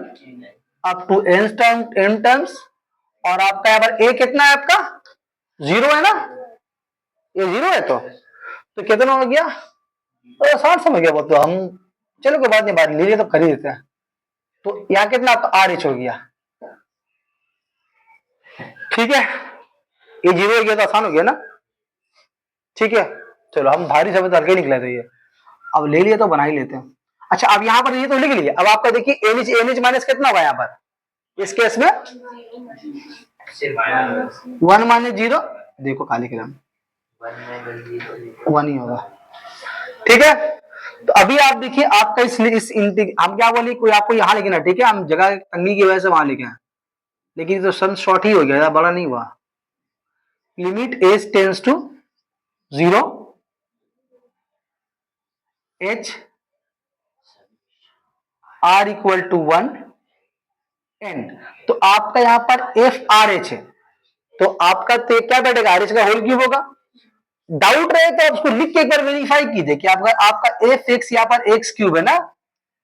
up to n terms, और आपका यहाँ पर a कितना है, आपका 0 है ना, ये 0 है, तो कितना हो गया, तो आसान समझ गया वो तो हम, चलो कोई बात नहीं, बात ले लिया तो कर ही देते हैं। तो यहाँ कितना आपका RH हो गया, ठीक है, ये 0 हो गया तो आसान हो गया ना, ठीक है। चलो हम भारी शब्द हल्के निकले थे ये, अब ले लिया तो बना ही लेते हैं। अच्छा अब यहाँ पर ये तो लिख लिया, अब आपका देखिए एन माइनस कितना होगा यहाँ पर, इस केस में 1 - 0, देखो खाली कलम 1 ही होगा, ठीक है। तो अभी आप देखिए आपका हम क्या बोले, कोई आपको यहाँ लिखना, ठीक है, हम जगह तंगी की वजह से वहां लिखे हैं, लेकिन तो सन शॉर्ट ही हो गया, बड़ा नहीं हुआ। Limit h tends to 0 h r = 1 n, तो आपका यहाँ पर FRH है, तो आपका तो क्या बैठेगा, RH का होल क्यूब होगा। डाउट रहे तो आप उसको लिख के एक बार वेरीफाई कीजिए कि आपका FX यहाँ पर x³ है ना,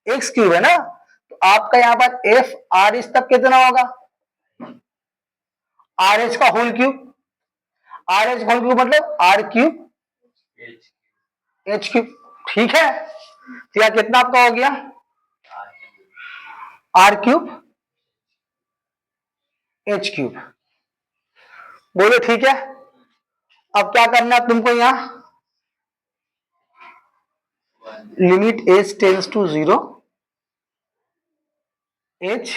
x³ है ना, तो आपका यहाँ पर FRH तब कितना होगा, RH का whole cube, RH whole cube मतलब R³ H³, ठीक है। तो यहाँ कितना आपका हो गया, R³ H³, बोलो ठीक है। अब क्या करना है तुमको, यहां limit h tends to 0 h,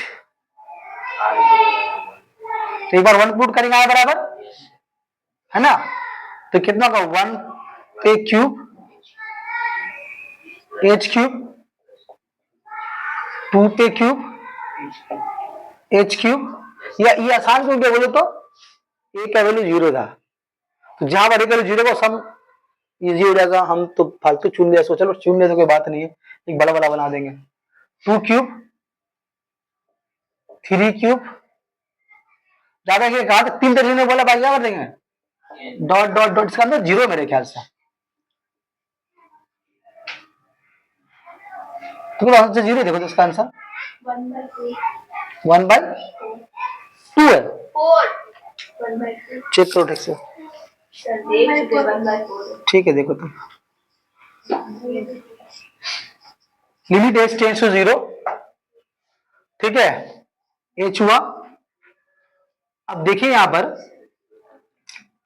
तो एक बार 1 पुट करेंगे बराबर है ना, तो कितना का 1 पे क्यूब h³, 2 पे क्यूब h³, या ये आसान क्यों बोले तो a का वैल्यू 0 था, तो जहां पर a का वैल्यू 0 को सम इजी हो जाएगा, हम तो फालतू चुन लिया, सो चलो चुन लिया तो कोई बात नहीं है, एक बड़ा बड़ा बना देंगे, 2³ 3³ ज्यादा कहा 3 तरीके ने बोला, बाकी क्या कर देंगे, डॉट डॉट डॉट, इसका अंदर 0 मेरे ख्याल से, तुम आंसर जीरो देखो तो इसका आंसर 1/2 है। चेक करो ठीक से। ठीक है देखो तुम, लिमिट एच टेंड्स टू 0, ठीक है, एच हुआ। अब देखिए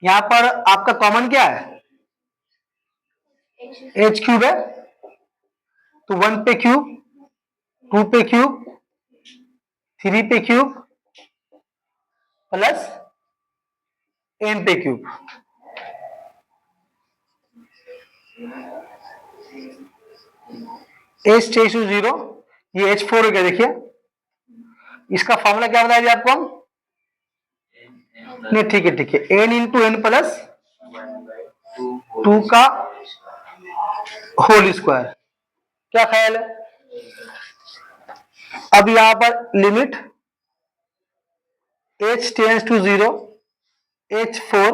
यहां पर आपका कॉमन क्या है, एच क्यूब है, तो 1 पे क्यूब, 2 पे क्यूब, 3 पे क्यूब प्लस n पे क्यूब। एच टेंड्स टू 0, ये H4 हो गया। देखिए इसका फॉर्मूला क्या बताया जी आपको हम, नहीं ठीक है, n इंटू एन प्लस 2 का होल स्क्वायर। क्या ख्याल है? अब यहां पर limit h tends to 0, H4,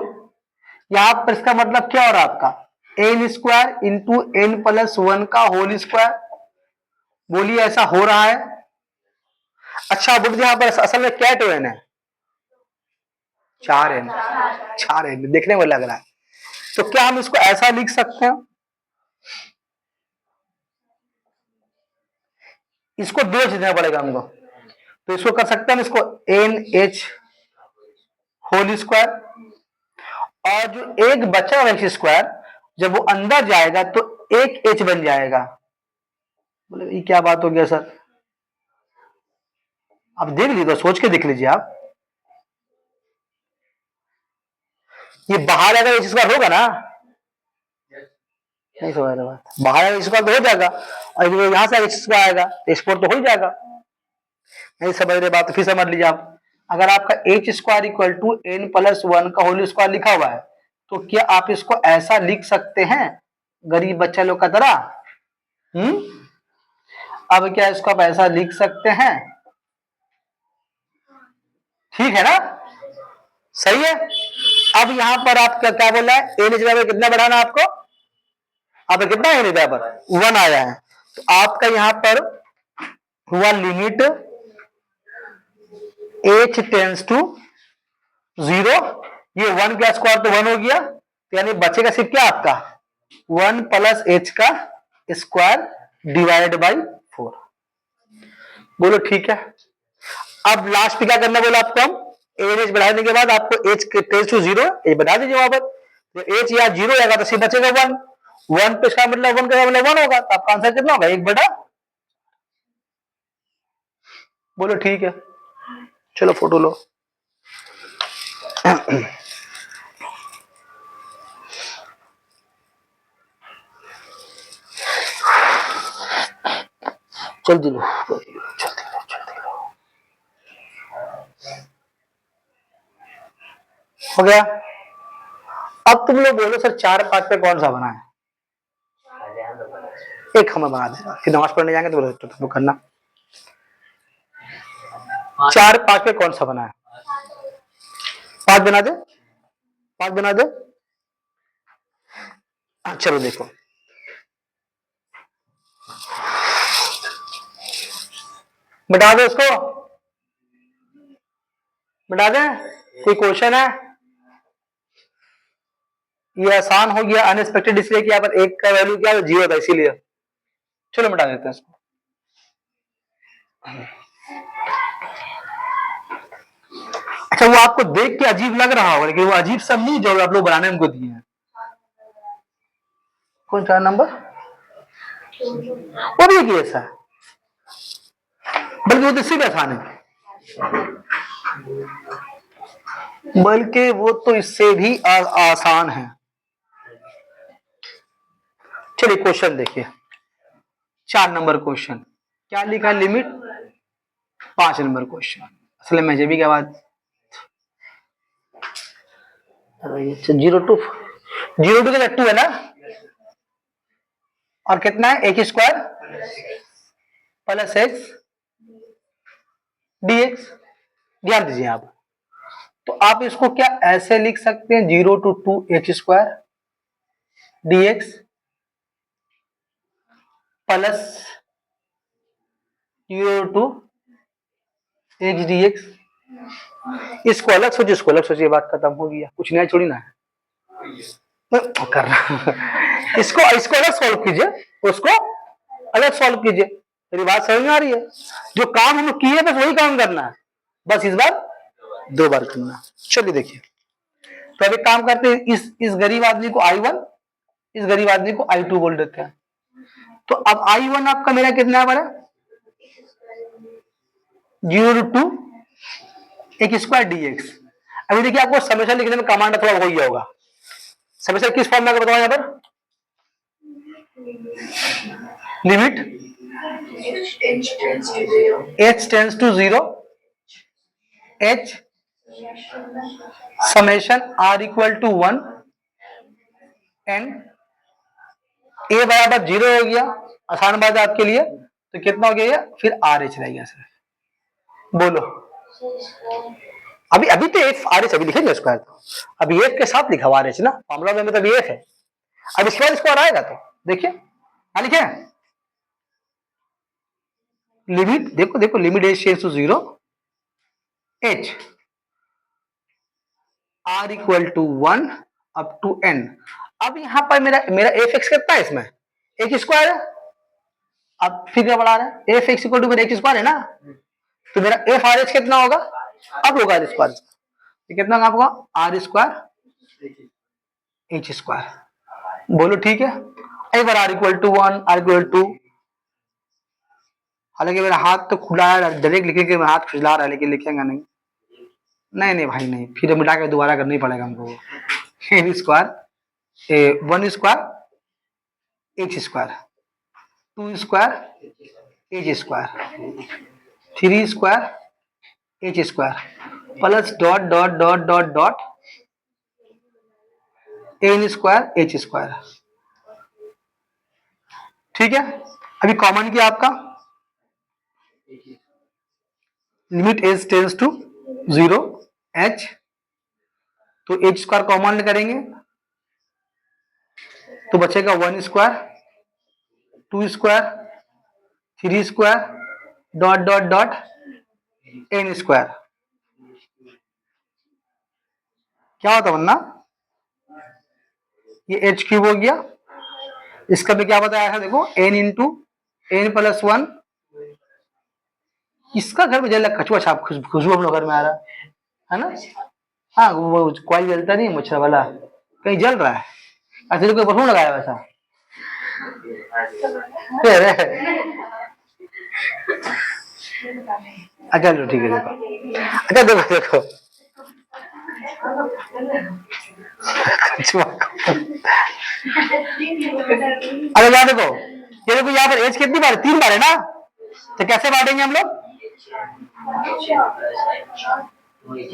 यहां पर इसका मतलब क्या हो रहा है आपका, n square into N plus 1 का होल स्क्वायर। बोलिए ऐसा हो रहा है? अच्छा बुद्ध, यहां पर असल में क्या टू n है, 4n, 4n देखने में लग रहा है। तो क्या हम इसको ऐसा लिख सकते हैं, इसको दो चीज देना पड़ेगा हमको, तो इसको कर सकते हैं हम, इसको एन एच होल स्क्वायर, और जो एक बचा हुआ एक्स स्क्वायर जब वो अंदर जाएगा तो एक एच बन जाएगा। बोले ये क्या बात हो गया सर, आप देख लीजिए, तो सोच के देख लीजिए आप, ये बाहर अगर एक्स स्क्वायर होगा ना, नहीं समझ रहे बात, बाहर एक्स स्क्वायर तो हो जाएगा, और यहां से एक्स स्क्वायर आएगा एक्सपोर्ट तो हो ही जाएगा। नहीं समझ रहे बात तो फिर समझ लीजिए आप, अगर आपका H square equal to N plus 1 का होल स्क्वायर लिखा हुआ है, तो क्या आप इसको ऐसा लिख सकते हैं गरीब बच्चा लोग का तरह? अब क्या इसको आप ऐसा लिख सकते हैं? ठीक है ना, सही है। अब यहां पर आप क्या क्या बोल रहा है, एन बराबर कितना बढ़ाना आपको, आप कितना एन बराबर 1 आया है, तो आपका यहां पर हुआ लिमिट एच टेंस टू 0, ये 1 का स्क्वायर तो 1 हो गया, तो यानी बचेगा सिर्फ क्या आपका 1 प्लस एच का स्क्वायर डिवाइड बाई 4। बोलो ठीक है। अब लास्ट पे क्या करना बोला आपको हम, एन एच बढ़ाने के बाद आपको एच टेंस टू 0 ये बढ़ा दीजिए वहां पर, तो एच या 0 आएगा तो सिर्फ बचेगा 1, 1 पे इसका मतलब 1 का मतलब 1 होगा, तो आपका आंसर कितना होगा 1/। बोलो ठीक है, चलो फोटो लो। जल्दी लो जल्दी लो, हो गया। अब तुम लोग बोलो सर 4 5 पे कौन सा बना है, एक हमें बना देगा, फिर नमाज पढ़ने जाएंगे तो बोलो तो करना। 4 5 पे कौन सा बना है, 5 बना दे, 5 बना दे। चलो देखो, बता दो उसको, बता दे, कोई क्वेश्चन है, ये आसान हो गया, अनएक्सपेक्टेड इसलिए कि यहाँ पर एक का वैल्यू क्या है 0 था इसीलिए। चलो मिटा देते हैं इसको। अच्छा वो आपको देख के अजीब लग रहा होगा, लेकिन वो अजीब सब नहीं जो आप लोग बनाने हमको दिए हैं। कौन 4 नंबर, वो भी एक ऐसा है, बल्कि वो तो इससे भी आसान है, बल्कि वो तो इससे भी आसान है। चलिए क्वेश्चन देखिए, 4 नंबर क्वेश्चन क्या लिखा है, लिमिट 5 नंबर क्वेश्चन। असल में जब भी क्या बात, 0 टू का 2 है ना, और कितना है X square plus X dx. ध्यान दीजिए आप, तो आप इसको क्या ऐसे लिख सकते हैं 0 to 2 X square dx plus Q2 x dx, इसको अलग सोचिए, इसको अलग सोचिए, बात खत्म हो गया, कुछ नया छोड़ी ना है कर रहा इसको इसको अलग सॉल्व कीजिए, उसको अलग सॉल्व कीजिए। मेरी बात समझ में आ रही है? जो काम हम किए बस वही काम करना है, बस इस बार 2 बार करना। चलिए देखिए, तो अभी काम करते हैं, इस गरीब आदमी को I1, इस गरीब आदमी को I2 बोल देते हैं। तो अब I1 आपका मेरा कितना है बड़ा, 0 टू एक स्क्वायर dx। अभी देखिए आपको समेशन लिखने में कमांड थोड़ा हो गया होगा। समेशन किस फॉर्म में बताओ, यहाँ पर limit h tends to 0, h summation r equal to 1 and a बराबर 0 हो गया, आसान बात है आपके लिए। तो कितना हो गया ये, फिर आर एच रह गया सर। बोलो, अभी अभी तो एफ आर एच अभी लिखेंगे स्क्वायर, तो अभी एफ के साथ लिखा हुआ आर एच ना, फॉर्मूला में मतलब एफ है। अब इसके बाद स्क्वायर आएगा, तो देखिए लिखे लिमिट, देखो देखो limit H tends to 0, H R equal to 1 up to N. अब यहां पर मेरा मेरा एफ एक्स कितना है, इसमें एक स्क्वायर है। अब फिर क्या बढ़ा रहा है, एफ एक्स इक्वल टू मेरा एक स्क्वायर है ना, तो मेरा एफ आर एच कितना होगा, अब होगा आर स्क्वायर, कितना होगा आपका आर स्क्वायर एच स्क्वायर। बोलो ठीक है। एक बार r equal to 1, r equal to, हालांकि मेरा हाथ तो खुला है, डायरेक्ट लिखेंगे, मैं हाथ खुजला रहा है, लेकिन लिखेंगे नहीं, नहीं नहीं भाई नहीं, फिर मिटा के दोबारा करना ही पड़ेगा हमको। N square 1 square H square, 2 square H square, 3 square H square plus dot dot dot dot dot n square H square. ठीक है, अभी कॉमन किया आपका, limit H tends to 0, h, तो एच स्क्वायर कॉमन करेंगे तो बचेगा 1 square, 2 square, 3 square, dot dot dot n square. क्या होता वरना, ये एच क्यूब हो गया। इसका भी क्या बताया था, देखो एन इंटू एन प्लस 1। इसका घर में जल कछुआ छाप खुशबू हम लोग घर में आ रहा है ना। हाँ, वो कोई जलता नहीं है मच्छर वाला, कहीं जल रहा है, अच्छा कोई परफ्यूम लगाया वैसा। अच्छा लो ठीक है, देखो अच्छा देखो देखो अरे यार देखो, ये देखो यहाँ पर एज कितनी बार, 3 बार है ना, तो कैसे बांटेंगे हम लोग,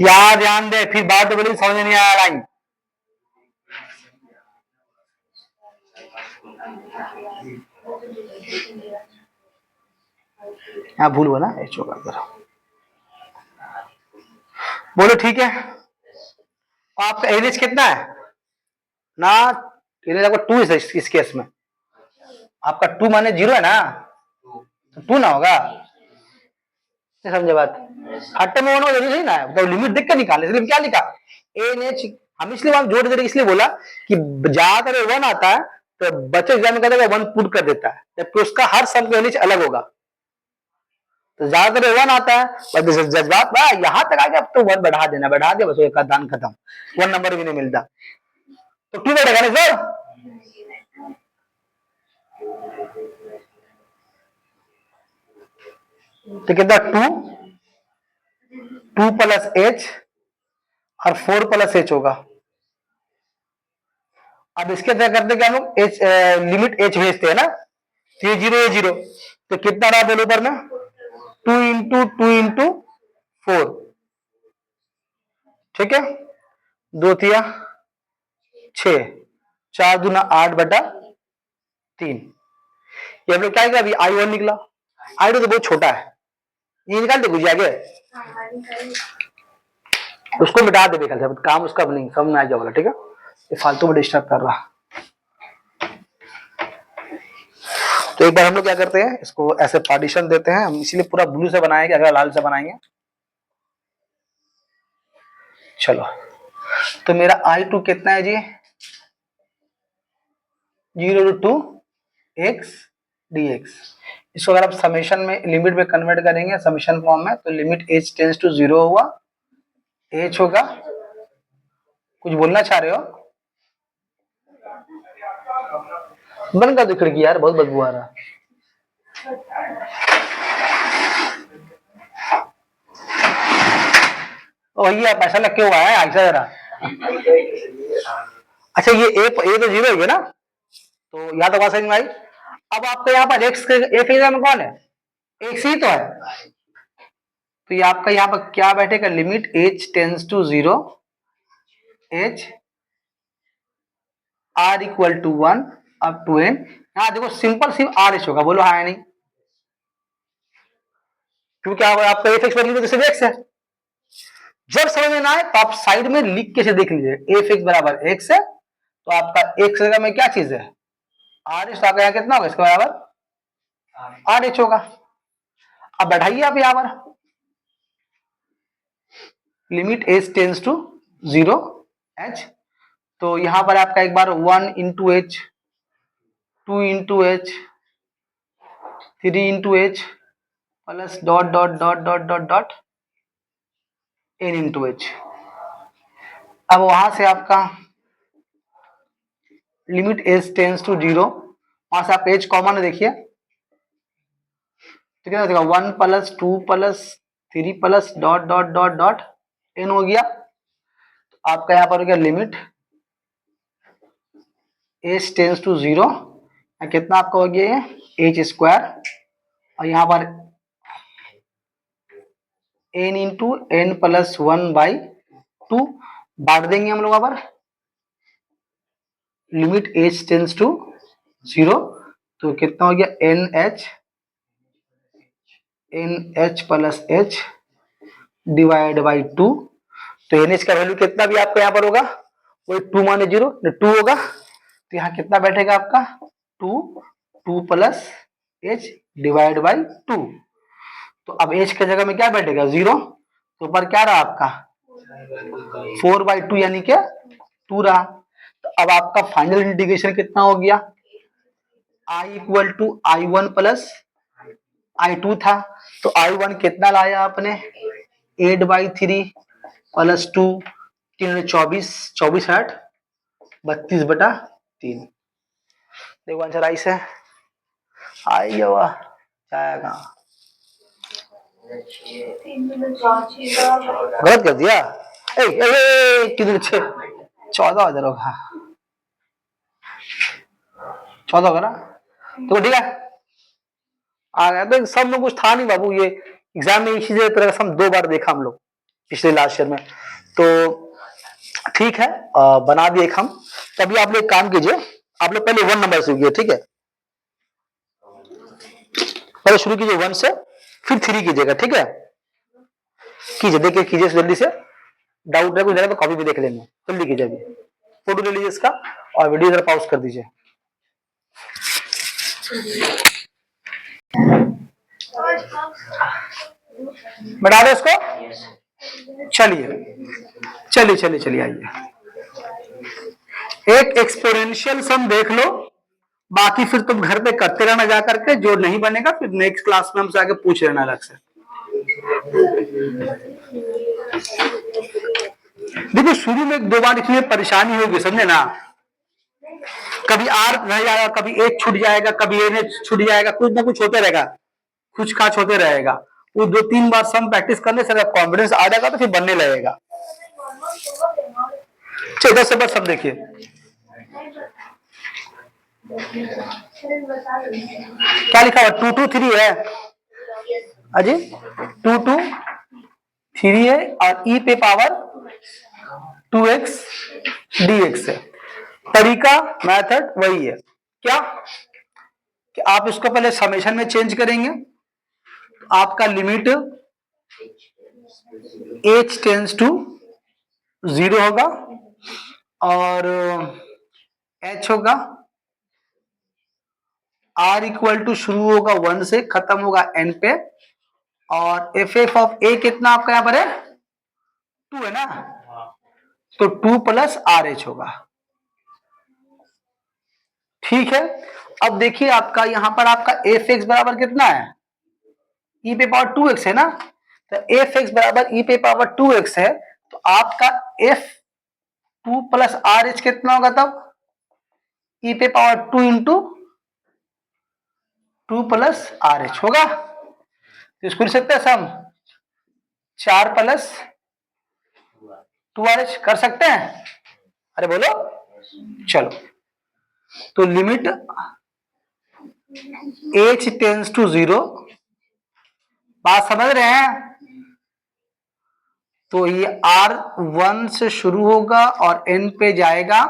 यार ध्यान दे, फिर बात बोली समझ नहीं आ रहा है। यहाँ भूल हुआ ना, एच होगा इधर। बोलो ठीक है, आपका एवरेज कितना है ना, एवरेज आपका 2 है इस केस में, आपका 2 माने 0 है ना, तो 2 ना होगा, समझे बात, खट्टे में होना जरूरी नहीं ना, तो लिमिट देख कर निकाले, इसलिए क्या लिखा एन एच, हम इसलिए हम जोड़ दे इसलिए बोला कि ज्यादातर 1 आता है तो बच्चे एग्जाम में कहता है 1 पुट कर देता है, जबकि उसका हर सम का एन एच अलग होगा, तो ज्यादातर 1 आता है, जज्बात यहाँ तक आ गया, अब तो 1 बढ़ा देना, बढ़ा दिया बस, एक दान खत्म, 1 नंबर भी नहीं मिलता, तो 2 बढ़ेगा ना सर, तो कितना 2 प्लस एच और 4 प्लस एच होगा। अब इसके तरह करते क्या हम लोग, एच लिमिट एच भेजते हैं ना, तो ये 0 ये 0, तो कितना रहा बोलो ऊपर में, 2 इंटू 4, ठीक है, 2 तिया 6, 4 दूना 8/3। ये हम लोग क्या किया, अभी I1 निकला, I2 तो बहुत छोटा है, ये निकाल दे कुछ आगे, उसको मिटा दे बेकार से, काम उसका नहीं समझ में आ जाएगा, ठीक है, ये फालतू में डिस्टर्ब कर रहा। तो एक बार हम लोग क्या करते हैं, इसको ऐसे पार्टीशन देते हैं, हम इसीलिए पूरा ब्लू से बनाएंगे, अगर लाल से बनाएंगे। चलो, तो मेरा I2 कितना है जी, 0 to 2 x dx। इसको अगर आप समेशन में लिमिट में कन्वर्ट करेंगे समेशन फॉर्म में, तो लिमिट h टेंस टू 0 हुआ, h होगा, कुछ बोलना चाह रहे हो? बंद कर दो खिड़की यार, बहुत बदबू आ रहा है। भैया पैसा लग के हुआ है, ऐसा जरा। अच्छा, ये ए तो 0 है ना, तो यहाँ तो बात समझ में आई। अब आपको यहाँ पर x के जगह में कौन है, x ही तो है, तो ये आपका यहाँ पर क्या बैठेगा, limit h tends to 0, h r equal to 1 up to n। यहाँ देखो सिंपल सिर्फ r h होगा, बोलो हाँ या नहीं, क्योंकि आपका f x वैल्यू तो सिर्फ x है। जब समझ में ना आए तो आप साइड में लिख के से देख लीजिए, एफ एक्स बराबर x है, तो आपका x जगह में क्या चीज है, आर एच, आपका यहाँ कितना होगा इसके बराबर आर एच होगा। अब बैठाइए आप यहाँ पर limit H tends to 0 h, तो यहां पर आपका एक बार 1 into h, 2 into h, 3 into H, plus dot dot dot dot dot dot n into h. अब वहां से आपका लिमिट एच टेंस टू 0, वहां से आप एच कॉमन है देखिए, तो क्या हो जाएगा 1 plus 2 plus 3 plus dot dot dot dot n हो गया। तो आपका यहाँ पर हो गया लिमिट h टेंस टू 0, कितना आपका हो गया ये h स्क्वायर, और यहाँ पर n इंटू n प्लस 1/2 बांट देंगे हम लोग यहाँ पर, लिमिट h टेंस टू 0, तो कितना हो गया NH plus h divide by 2। तो NH का वैल्यू कितना भी आपको यहाँ पर होगा, वही 2 माने 0 2 होगा, तो यहाँ कितना बैठेगा आपका 2 प्लस h डिवाइड बाई 2। तो अब h की जगह में क्या बैठेगा 0, तो ऊपर क्या रहा आपका 4/2 यानी कि 2 रहा। तो अब आपका फाइनल इंटीग्रेशन कितना हो गया, I equal to I1 plus I2 था, तो I1 कितना लाया आपने 8/3 प्लस 2, 324, 24/8 32/3। देखो आंसर आई से आई जावा जाएगा, गलत कर दिया, कितने 14,000 होगा, 14 होगा ना, तो ठीक है आ गया। तो सब में कुछ था नहीं बाबू, ये एग्जाम में इसी तरह का 2 बार देखा हम लोग पिछले लास्ट ईयर में, तो ठीक है बना दिए हम। तभी आप लोग काम कीजिए, आप लोग पहले 1 नंबर सीखिए, ठीक है, पहले शुरू कीजिए 1 से, फिर 3 कीजिएगा, ठीक है, कीजिए देखिए कीजिए जल्दी से, डाउट है कुछ तो कॉपी भी देख लेंगे, जल्दी कीजिए, अभी फोटो ले लीजिए इसका और वीडियो इधर पॉज कर दीजिए। बढ़ा दो इसको, चलिए चलिए चलिए चलिए आइए, एक एक्सपोनेंशियल सम देख लो, बाकी फिर तुम घर पे करते रहना जा करके, जो नहीं बनेगा फिर नेक्स्ट क्लास में हमसे आके पूछ लेना अलग से। देखो शुरू में 2 बार इसमें परेशानी होगी, समझे ना, कभी आर रह जाएगा, कभी एच छूट जाएगा, कभी एन एच छूट जाएगा, कुछ ना कुछ होते रहेगा, कुछ खाच होते रहेगा। वो 2-3 बार सम प्रैक्टिस करने से अगर कॉन्फिडेंस आ जाएगा तो फिर बनने लगेगा। चलिए 10 से बस सब देखिए, क्या लिखा हुआ 2 2 3 है अजी, 2 2 3 है और e पे पावर 2x dx है। तरीका मेथड वही है, क्या कि आप इसको पहले समेशन में चेंज करेंगे, आपका लिमिट h टेंस टू 0 होगा और h होगा r इक्वल टू शुरू होगा 1 से, खत्म होगा n पे, और एफ एफ ऑफ ए कितना आपका यहाँ पर है 2 है ना, तो 2 प्लस आर एच होगा। ठीक है, अब देखिए आपका यहाँ पर आपका एफ एक्स बराबर कितना है, ई पे पावर 2x है ना, तो एफ एक्स बराबर ई पे पावर 2x है, तो आपका एफ 2 प्लस आर एच कितना होगा तब, ई पे power 2 into 2 plus r H होगा। तो इसको लिख सकते हैं सम 4 प्लस 2 आर एच कर सकते हैं, अरे बोलो चलो। तो लिमिट h टेंस टू 0, बात समझ रहे हैं, तो ये r 1 से शुरू होगा और n पे जाएगा,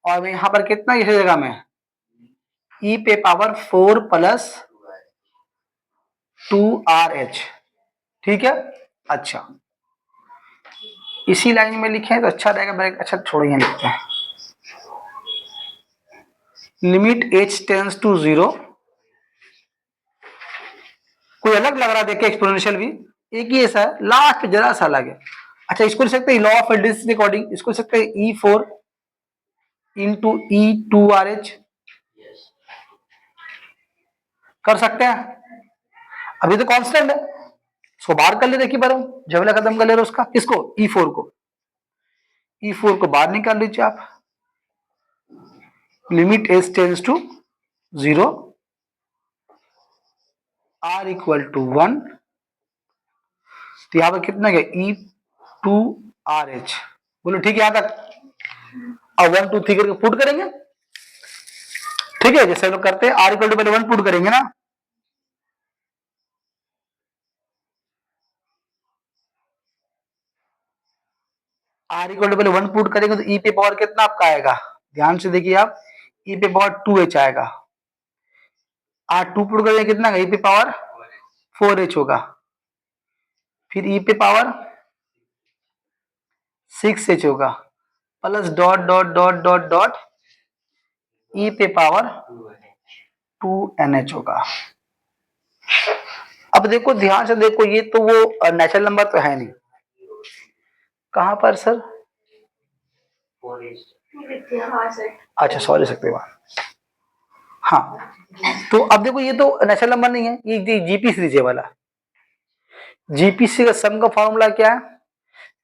और यहां पर कितना इस जगह में e पे पावर 4 प्लस 2rh। ठीक है, अच्छा इसी लाइन में लिखें तो अच्छा रहेगा, अच्छा छोड़िए लिखते हैं, लिमिट h टेंस टू 0, कोई अलग लग रहा है देखे एक्सपोनेंशियल भी एक ही ऐसा है, लास्ट पे जरा सा अलग है। अच्छा इसको लिख सकते हैं लॉ ऑफ एडिशन के अकॉर्डिंग, इसको लिख सकते हैं E4 इंटू E2RH, कर सकते हैं, अभी तो कांस्टेंट है, इसको बाहर कर ले, देखिए बार झमेला खत्म कर ले रहे उसका, किसको E4 को, E4 को बाहर निकाल लीजिए आप, limit h tends to 0, r equal to 1, तो यहां पर कितना गया E2RH, बोलो ठीक है यहां तक, अब 1 2 3 करके पुट करेंगे, ठीक है जैसे लोग करते हैं, r इक्वल टू पहले 1 पुट करेंगे ना, r इक्वल टू पहले 1 पुट करेंगे तो e पे पावर कितना आपका आएगा, ध्यान से देखिए आप, e पे पावर 2h आएगा, r 2 पुट करेंगे कितना e पे पावर 4h होगा, फिर e पे पावर 6h होगा, plus dot dot dot dot dot e पे पावर 2nh होगा। अब देखो ध्यान से देखो, ये तो वो नेचुरल नंबर तो है नहीं, कहां पर सर, अच्छा सॉरी सकते हाँ, तो अब देखो ये तो नेचुरल नंबर नहीं है, ये जीपी सीरीज है वाला, जीपी सीरीज का सम का फॉर्मूला क्या है,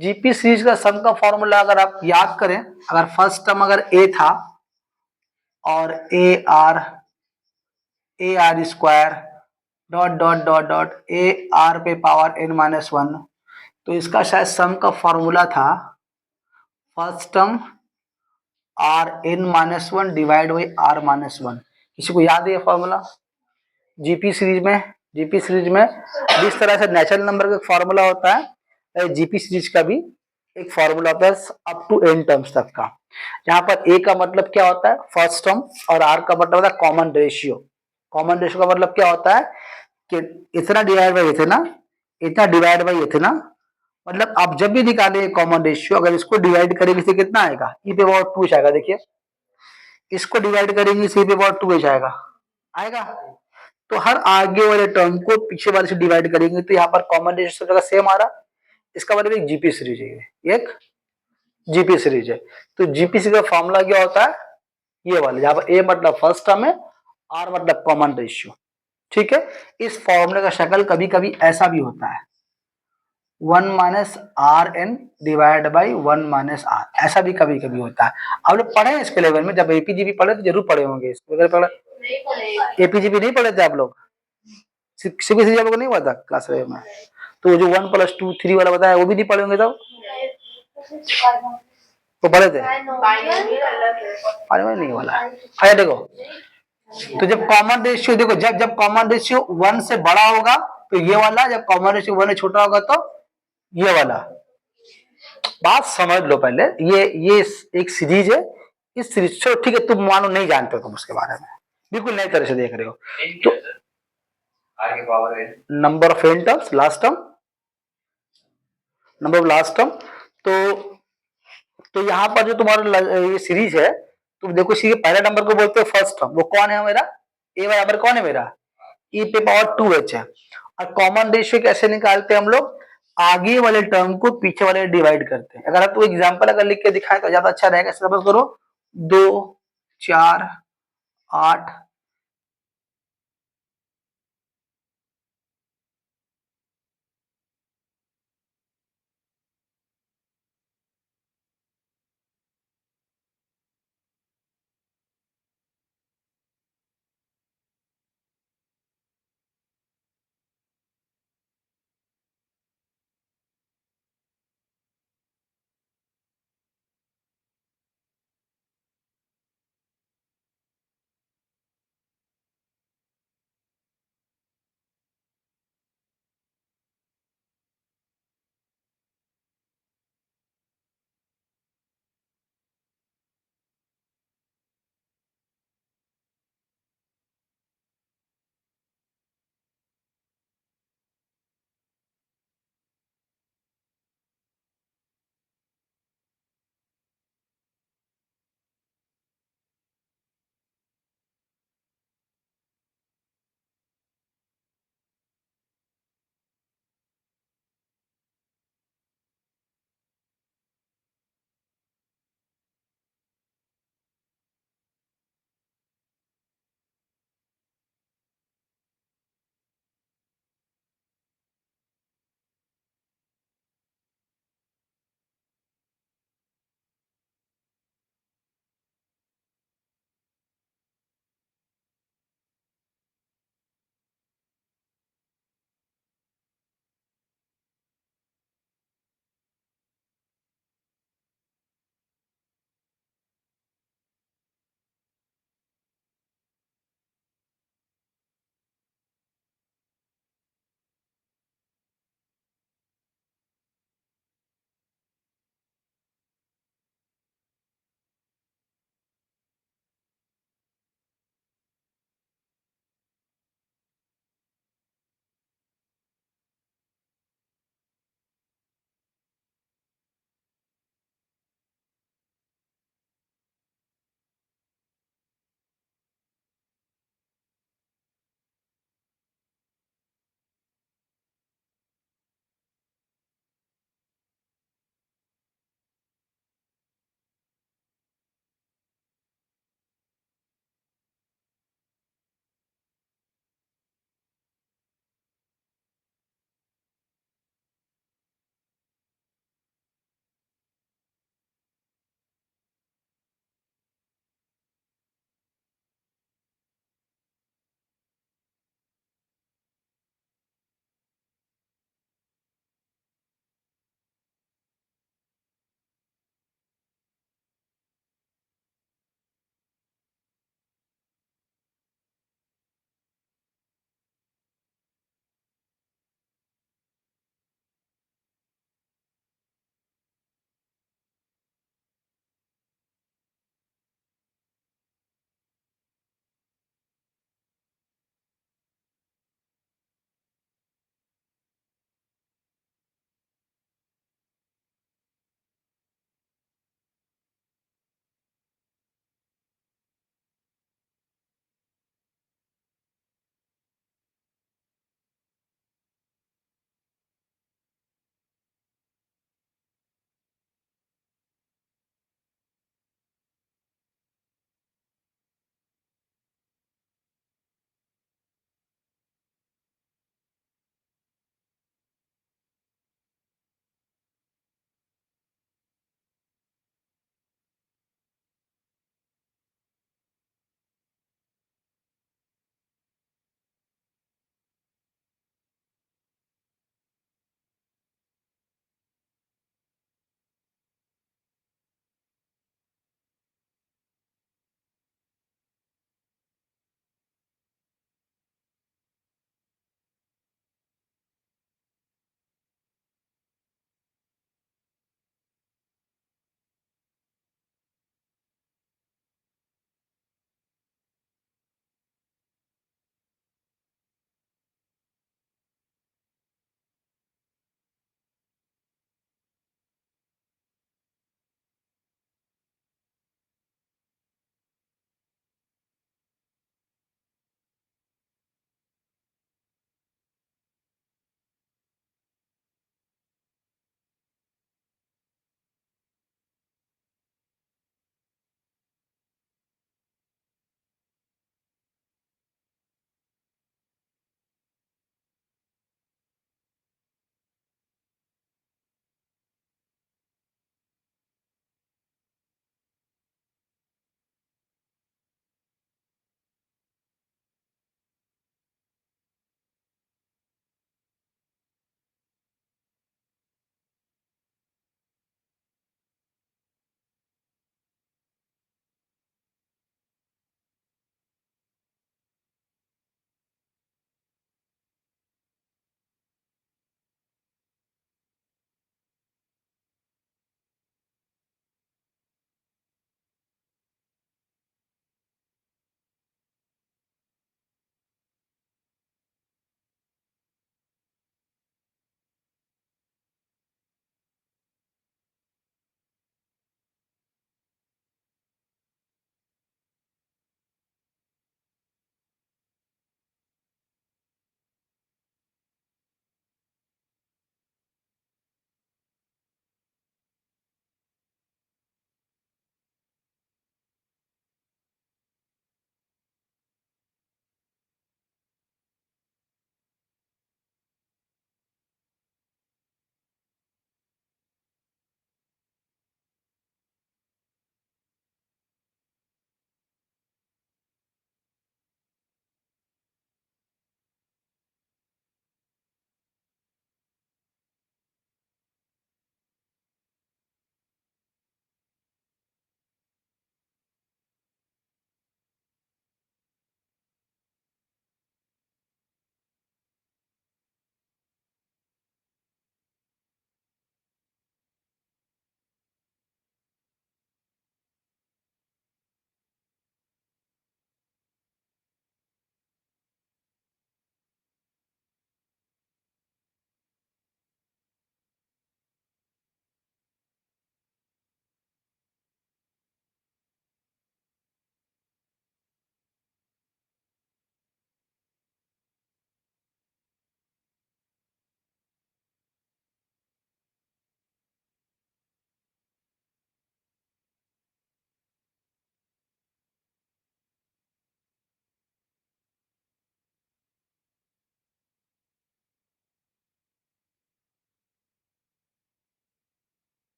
जीपी सीरीज का सम का फॉर्मूला अगर आप याद करें, अगर फर्स्ट टर्म अगर ए था और a r square dot dot dot dot a r पे पावर n-1, तो इसका शायद सम का फॉर्मूला था first term r n-1 divide by r-1, किसी को याद है ये फॉर्मूला, जीपी सीरीज में जिस तरह से नेचुरल नंबर का फॉर्मूला होता है, जीपी सीरीज का भी एक फॉर्मूला होता है अप टू n टर्म्स तक का, यहाँ पर a का मतलब क्या होता है फर्स्ट टर्म, और r का मतलब होता है कॉमन रेशियो, कॉमन रेशियो का मतलब क्या होता है कि इतना डिवाइड बाई इतना, इतना डिवाइड बाई इतना, मतलब आप जब भी निकाले कॉमन रेशियो, अगर इसको डिवाइड करेंगे इसे कितना आएगा e पे पावर 2 आएगा, देखिए इसको डिवाइड करेंगे इसे e पे पावर 2 आएगा, तो हर आगे वाले टर्म को पीछे वाले से डिवाइड करेंगे, तो यहाँ पर कॉमन रेशियो सब जगह सेम आ रहा, इसका मतलब एक जीपी सीरीज है, एक जीपी सीरीज है। तो जीपी सीरीज का फॉर्मूला क्या होता है, ये वाला, जहां पर ए मतलब फर्स्ट टर्म है, आर मतलब कॉमन रेशियो, ठीक है। इस फॉर्मूले का शक्ल कभी कभी ऐसा भी होता है 1 minus r n divide by 1 minus r, ऐसा भी कभी कभी होता है। आप लोग पढ़े हैं इसके लेवल में, जब एपीजीबी पढ़े तो जरूर पढ़े होंगे इसको, एपीजीबी नहीं पढ़े थे आप लोग, सीबीएसई आप लोग नहीं हुआ था क्लास में, तो जो 1 + 2 3 वाला बताया वो भी नहीं पढ़े होंगे तब, तो पढ़े थे अरे नहीं वाला, अरे देखो, तो जब कॉमन रेशियो देखो, जब कॉमन रेशियो 1 से बड़ा होगा तो ये वाला, जब कॉमन रेशियो 1 से छोटा होगा तो ये वाला, बात समझ लो पहले, ये एक सीरीज है, इस सीरीज से, ठीक है तुम मानो नहीं जानते हो तुम उसके बारे में, बिल्कुल नई तरह से देख रहे हो, तो number of n terms last term, number of last term, तो यहाँ पर जो तुम्हारा ये सीरीज है, तुम देखो इसी के पहले नंबर को बोलते हो फर्स्ट टर्म, वो कौन है मेरा ए बराबर कौन है मेरा, e पे पावर 2h है। और कॉमन रेशियो कैसे निकालते हैं हम लोग, आगे वाले टर्म को पीछे वाले डिवाइड करते हैं। अगर आप तो एग्जांपल अगर लिख के दिखाए तो ज्यादा अच्छा रहेगा। सपोज करो 2 4 8